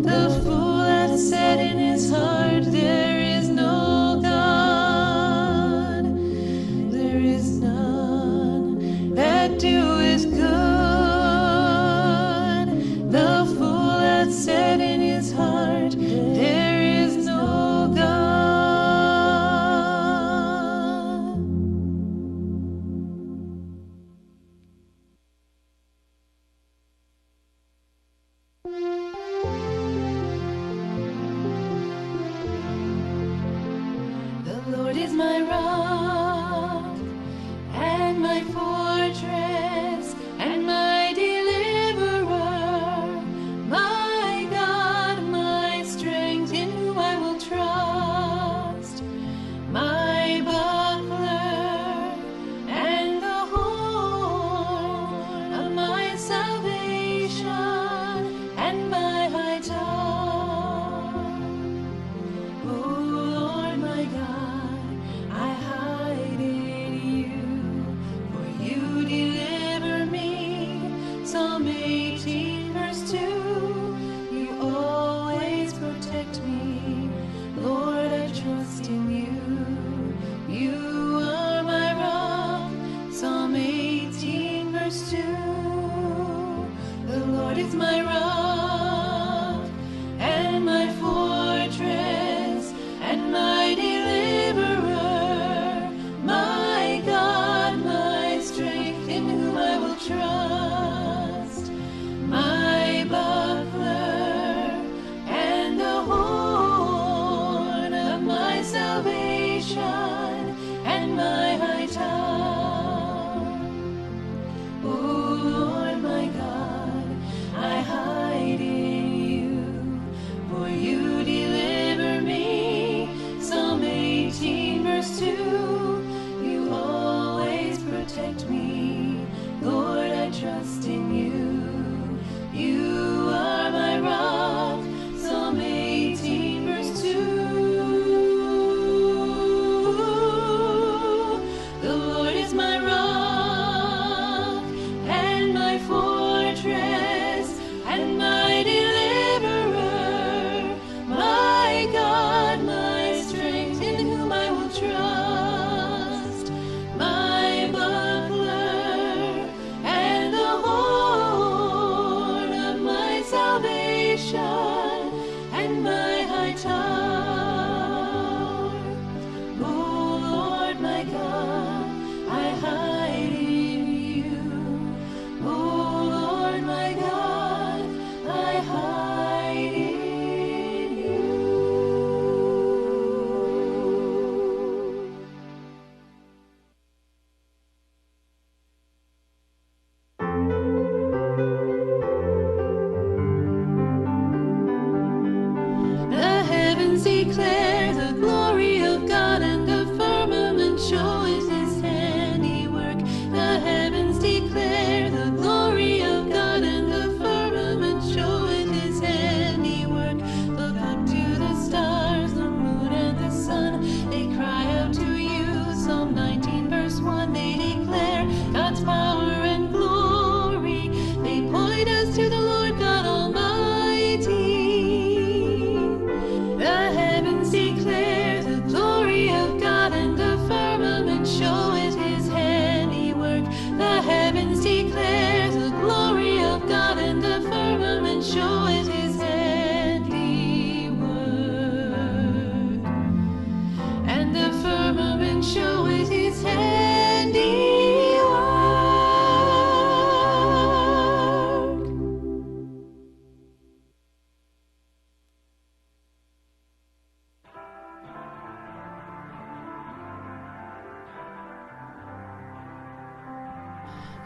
The fool has said in his heart there is no God. There is none that doeth good. The fool has said in his heart there is no God.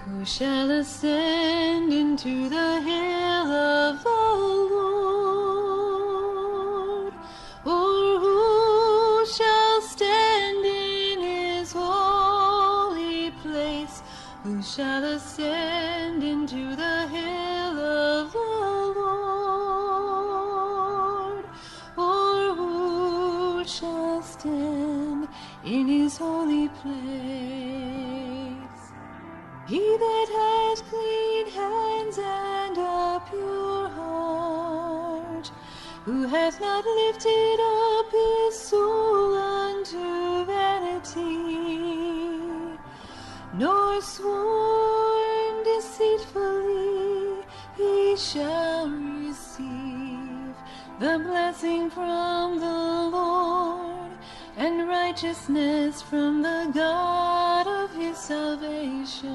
Who shall ascend into the hill of the Lord? Or who shall stand in his holy place? Who shall ascend into the hill of the Lord? Or who shall stand in his holy place? He that has clean hands and a pure heart, who hath not lifted up his soul unto vanity, nor sworn deceitfully, he shall receive the blessing from the Lord, and righteousness from the God of his salvation.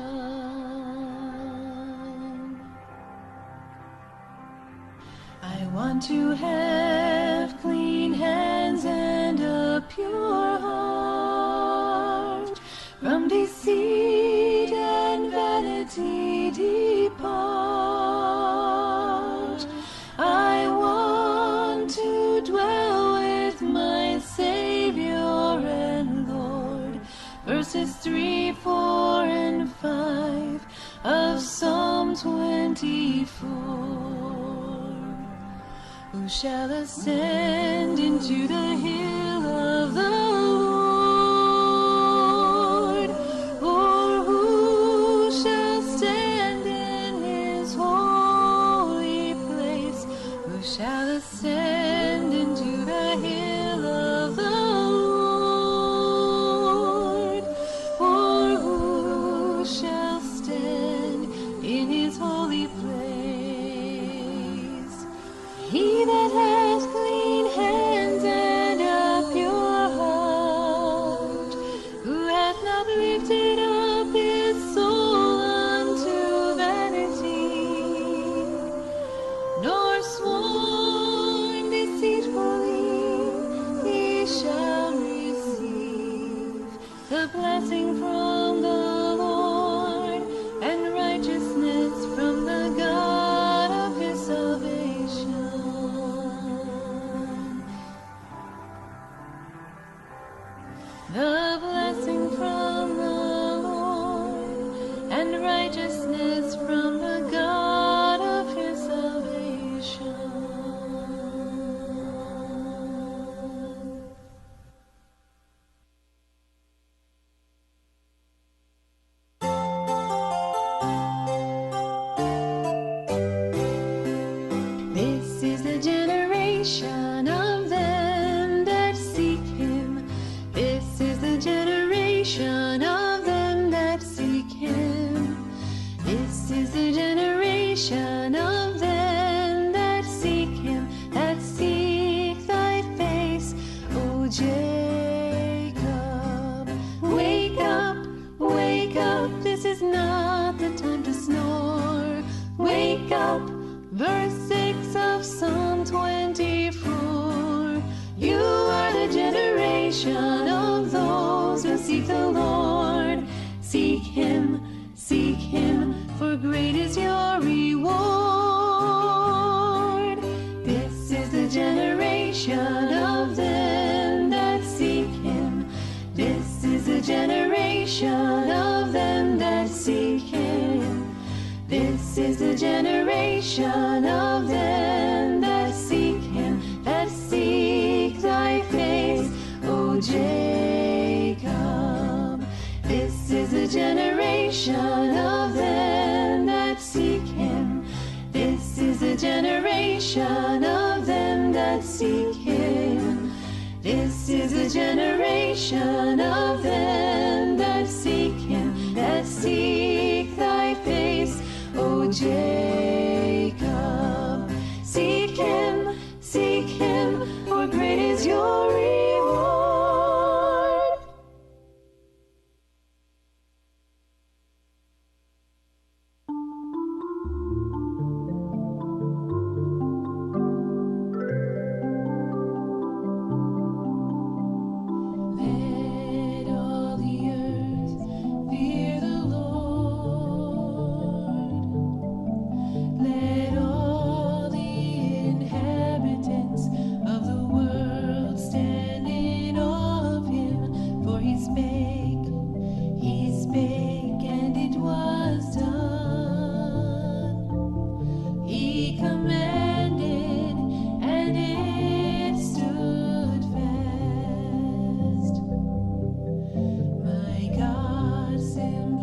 I want to have clean hands and a pure heart, from deceit and vanity depart. I want to dwell with my Savior and Lord. Verses 3, 4, and 5 of Psalm 24. Who shall ascend into the hill of the Lord? Or who shall stand in his holy place? Who shall ascend into the hill of the Lord? Or who shall stand in his holy place? He that has clean hands and a pure heart, who hath not lifted up his soul unto vanity, nor sworn deceitfully, he shall receive the blessing from the Lord, and righteousness from the God of his salvation. The blessing from the Lord, and righteousness from the God of his salvation. This is the generation of them that seek him. This is the generation of them that seek him. This is the generation of them that seek him, that seek thy face, O Jacob. Wake up, wake up, this is not the time to snore. Wake up, verse 6 of Psalm 24. You are the generation of those who seek the Lord. Seek him, for great is your reward. This is the generation of them that seek him. This is the generation of them that seek him. This is the generation of them that seek him, that seek thy face, O Jacob. This is the generation of them that seek him. This is the generation of them that seek him. This is the generation of them that seek him, that seek thy face, O Jacob. Seek him, for great is your reward. Let all the earth fear the Lord.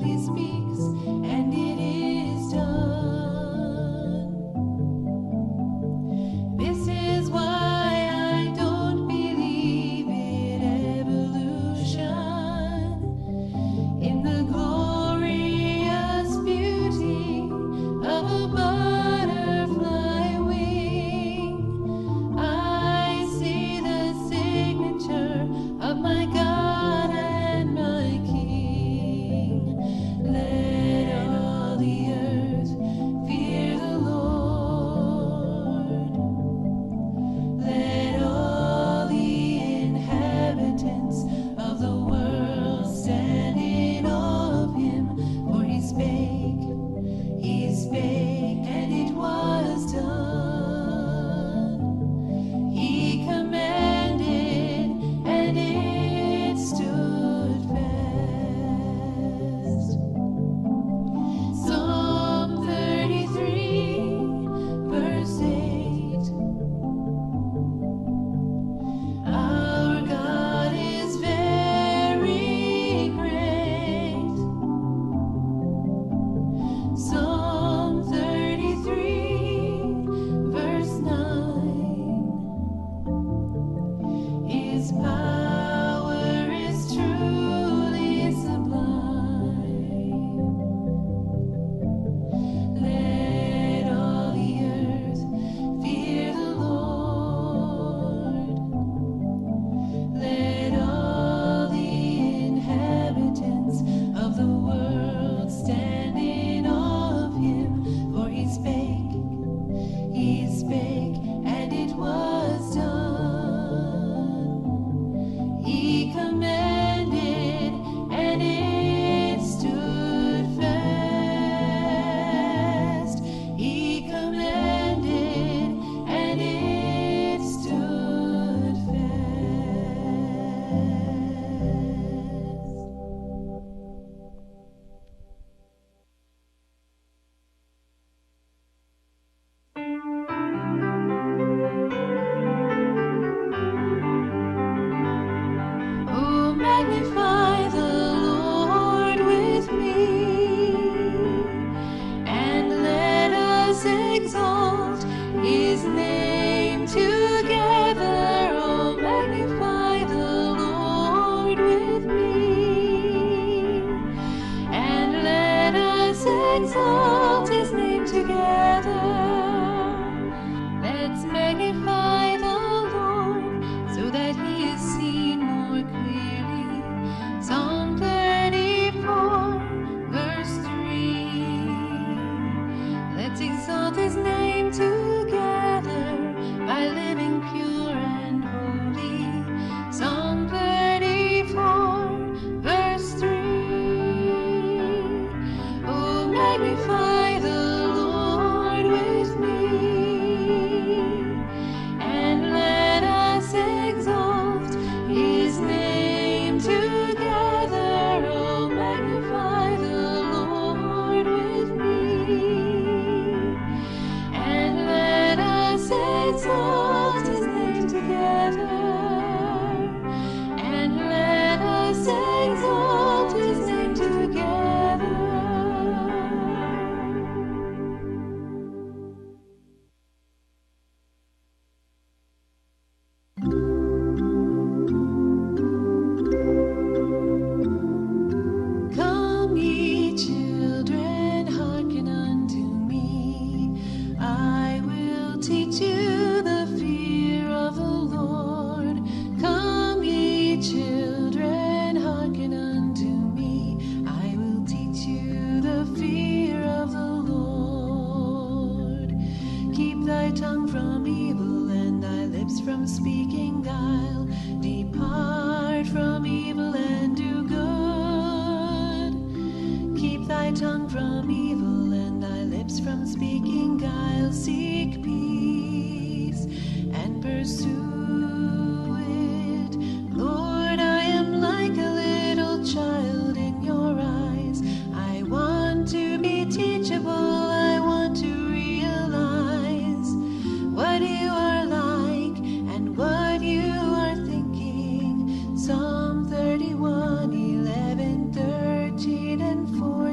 he speaks, and it is done. This is why I don't believe in evolution, in the glorious beauty of a butterfly wing. I see the signature of my God and my King. Let all the earth fear the Lord. Let all the inhabitants of the world stand in awe of him. For he spake, and it was done. He commanded, and it stood fast. Psalm 33, verse 8. Our God is very great. Psalm 33, verse 9. His power is truly sublime. Let all the earth fear the Lord. Let all the inhabitants of the world stand in awe of him. For he spake, and it was done. He commanded, and it stood fast. He commanded, and it stood fast. Oh, magnify the Lord with me, and let us exalt his name together. Oh, magnify the Lord with me, and let us exalt his name together. Let's magnify the Lord so that he is seen more clearly. Psalm 34, verse 3. Let's exalt his name together by living pure and holy. Psalm 34, verse 3. Oh, magnify the Lord with me, and let us exalt his name together. Oh, magnify the Lord with me, and let us exalt his name together, and let us exalt his name together. Come, ye children, hearken unto me. I will teach you the fear of the Lord. Come, ye children, hearken unto me. I will teach you the fear of the Lord. Keep thy tongue from evil, and thy lips from speaking guile. Depart from evil and do good. Keep thy tongue from evil, and thy lips from speaking guile. Seek peace and pursue it. Lord, I am like a little child in your eyes. I want to be teachable. I want to realize what you are like and what you are thinking. Psalm 31, 11, 13, and 14.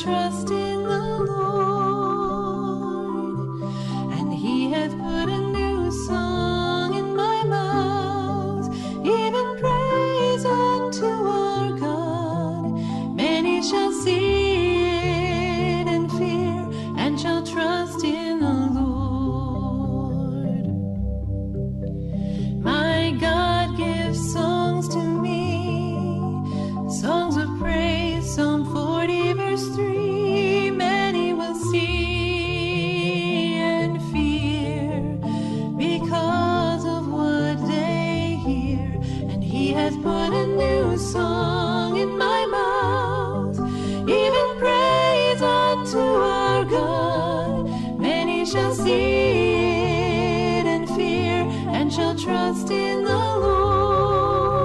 trust in the Lord. And he hath put a new song in my mouth, even praise unto our God. Many shall see it and fear, and shall trust in the Lord. My God gives songs to me, songs of praise. Psalm 40 verse 3. Many will see and fear because of what they hear. And he hath put a new song in my mouth, even praise unto our God. Many shall see it and fear, and shall trust in the Lord.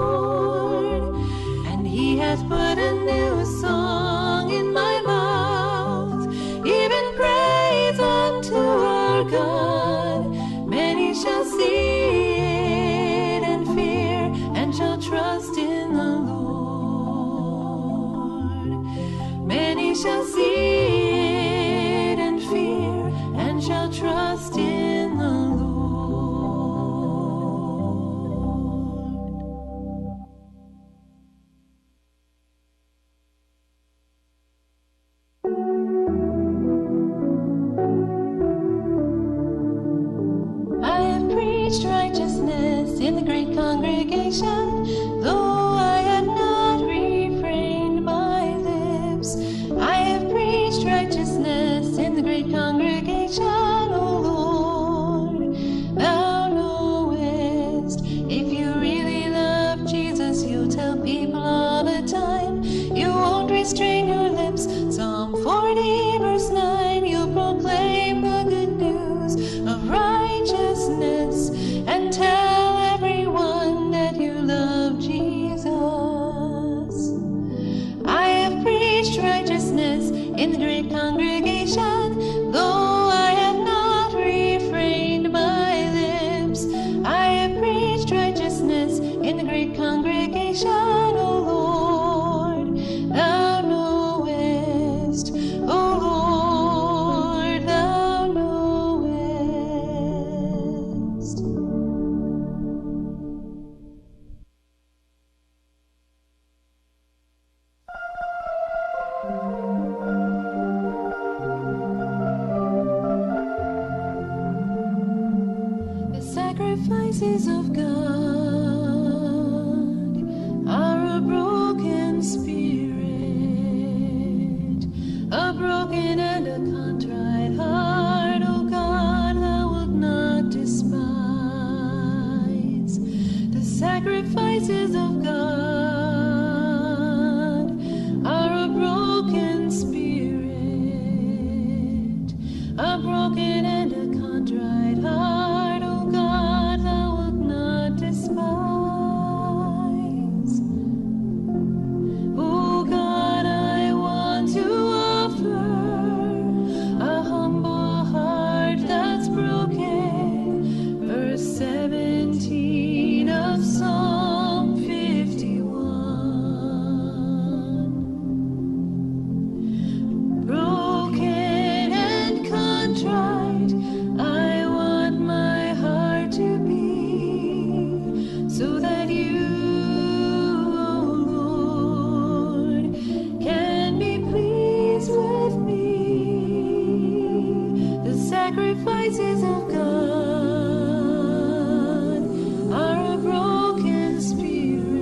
And he hath put a new song in my mouth, even praise unto our God. Many shall see it and fear, and shall trust in the Lord. Many shall see it and fear, and shall trust in the Lord. I have preached righteousness in the great congregation, though I had not refrained my lips. I have preached righteousness in the great congregation, O Lord. Thou knowest, if you really love Jesus, you'll tell people all the time. You won't restrain your lips. Psalm 40 verse 9. You'll proclaim the good news of righteousness and tell everyone that you love Jesus. I have preached righteousness in the great congregation, though I have not refrained my lips. I have preached righteousness in the great congregation, O Lord. Thou knowest, O Lord, thou knowest. The sacrifices of God are a broken spirit, a broken and a contrite heart, O God, thou wilt not despise. The sacrifices of God are a broken spirit, a broken and a contrite heart, O God, thou wilt not despise. O God, I want to offer a humble heart that's broken. Verse 17 of Psalm 51. Broken and contrite, I want my heart to be, so that you, O Lord, can be pleased with me. The sacrifices of God are a broken spirit,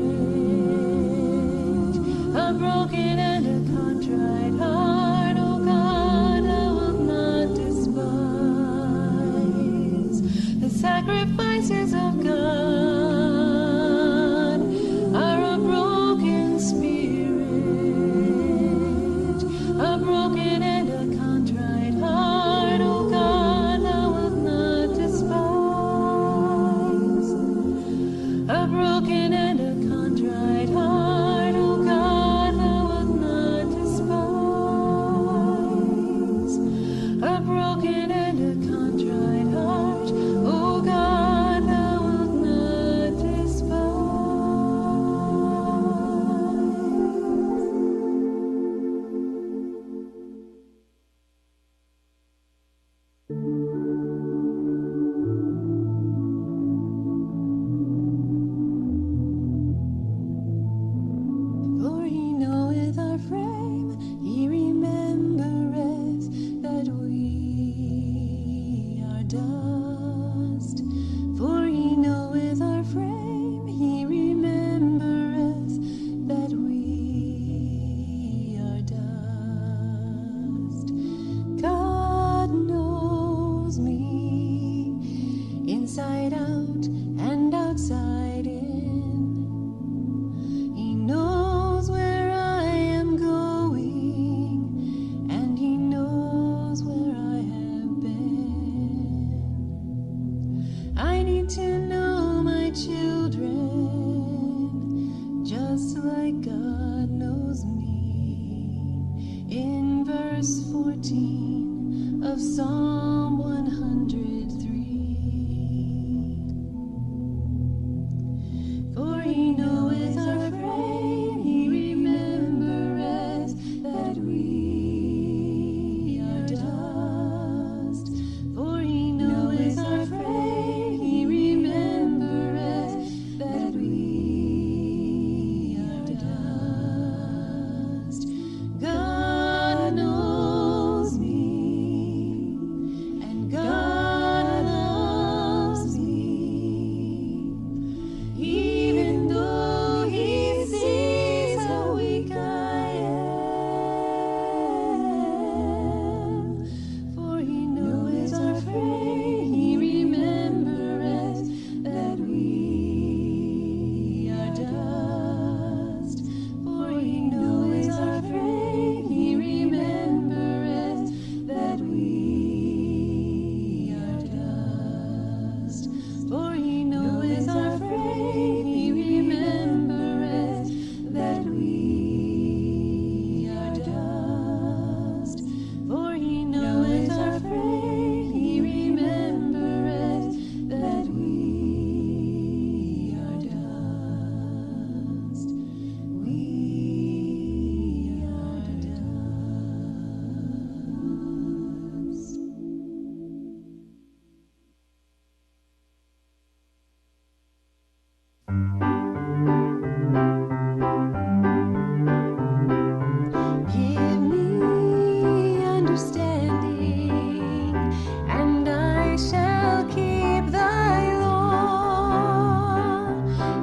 a broken and a contrite heart, O God, thou wilt not despise. The sacrifices of God are a broken spirit, a broken and a contrite heart, O God, thou wilt not despise. A broken and a contrite heart, O God, thou wilt verse 14 of Psalm 103. For he knoweth our frame, he remembereth that we are dust. For he knoweth our frame, he remembereth that we are dust. God knows me, and God loves me, even though he sees how weak I am. For he knoweth our frame, he remembereth that we are dust. For he knoweth our frame, he remembereth that we are dust. For he knoweth our frame, he remembereth that we are dust. For he knoweth our frame, he remembereth that we are dust. We are dust. Give me understanding, and I shall keep thy law.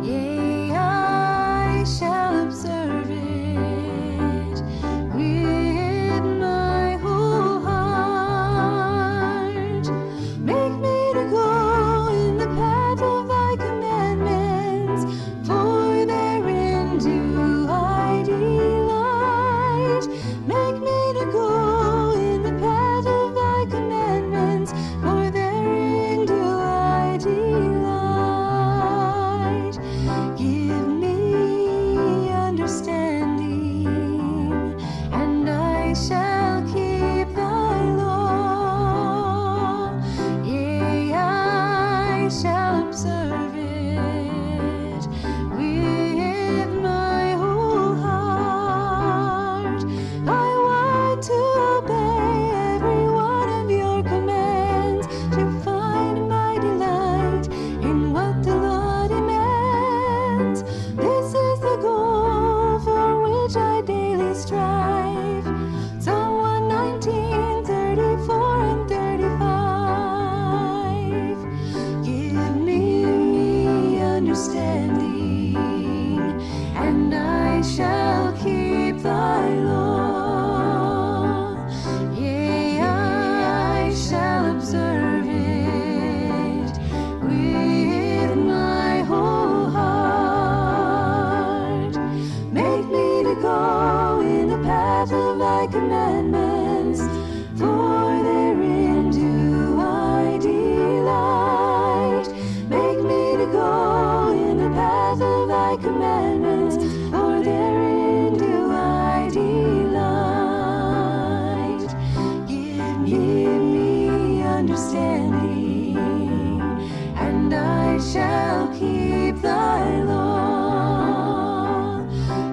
Yea, I shall observe it with my whole heart. Make me to go in the path of thy commandments, for therein do I delight. Make me to go in the path of thy commandments, for therein do I delight. Give me understanding, and I shall keep thy law. Yea, I shall observe it with my whole heart. I want to obey every one of your commands, to find my delight in what the Lord demands. This is the goal for which I daily strive. Psalm 119, 34 and 35. Give me understanding, and I shall keep thy law. Yea, I shall observe it with my whole heart. Make me to go in the path of thy commandments, for therein do I delight. Make me to go in the path of thy commandments, for therein do I delight. Give me understanding, and I shall keep thy law.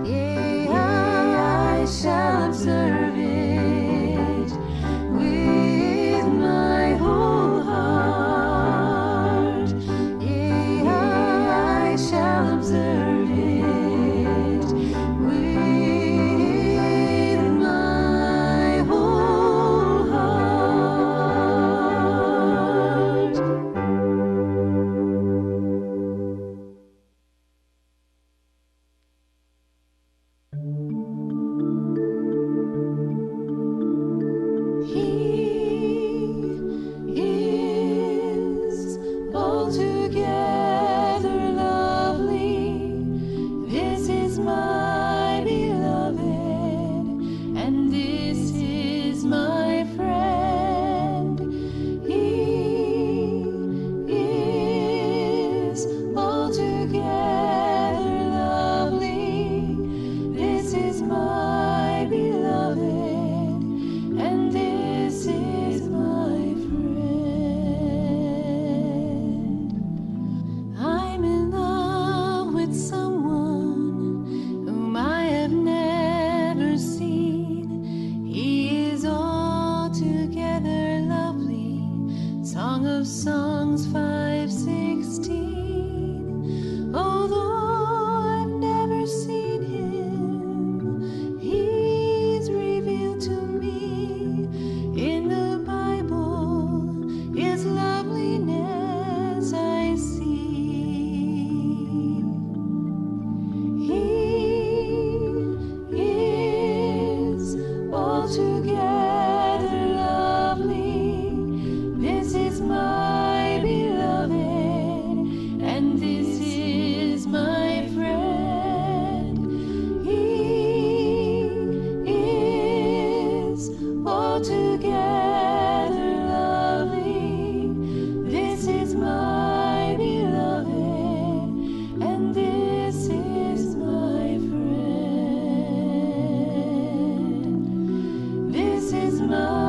Yea, I shall observe it with my whole heart. Yea, I shall observe it with my whole heart. altogether lovely. This is my beloved, and this is my friend. This is my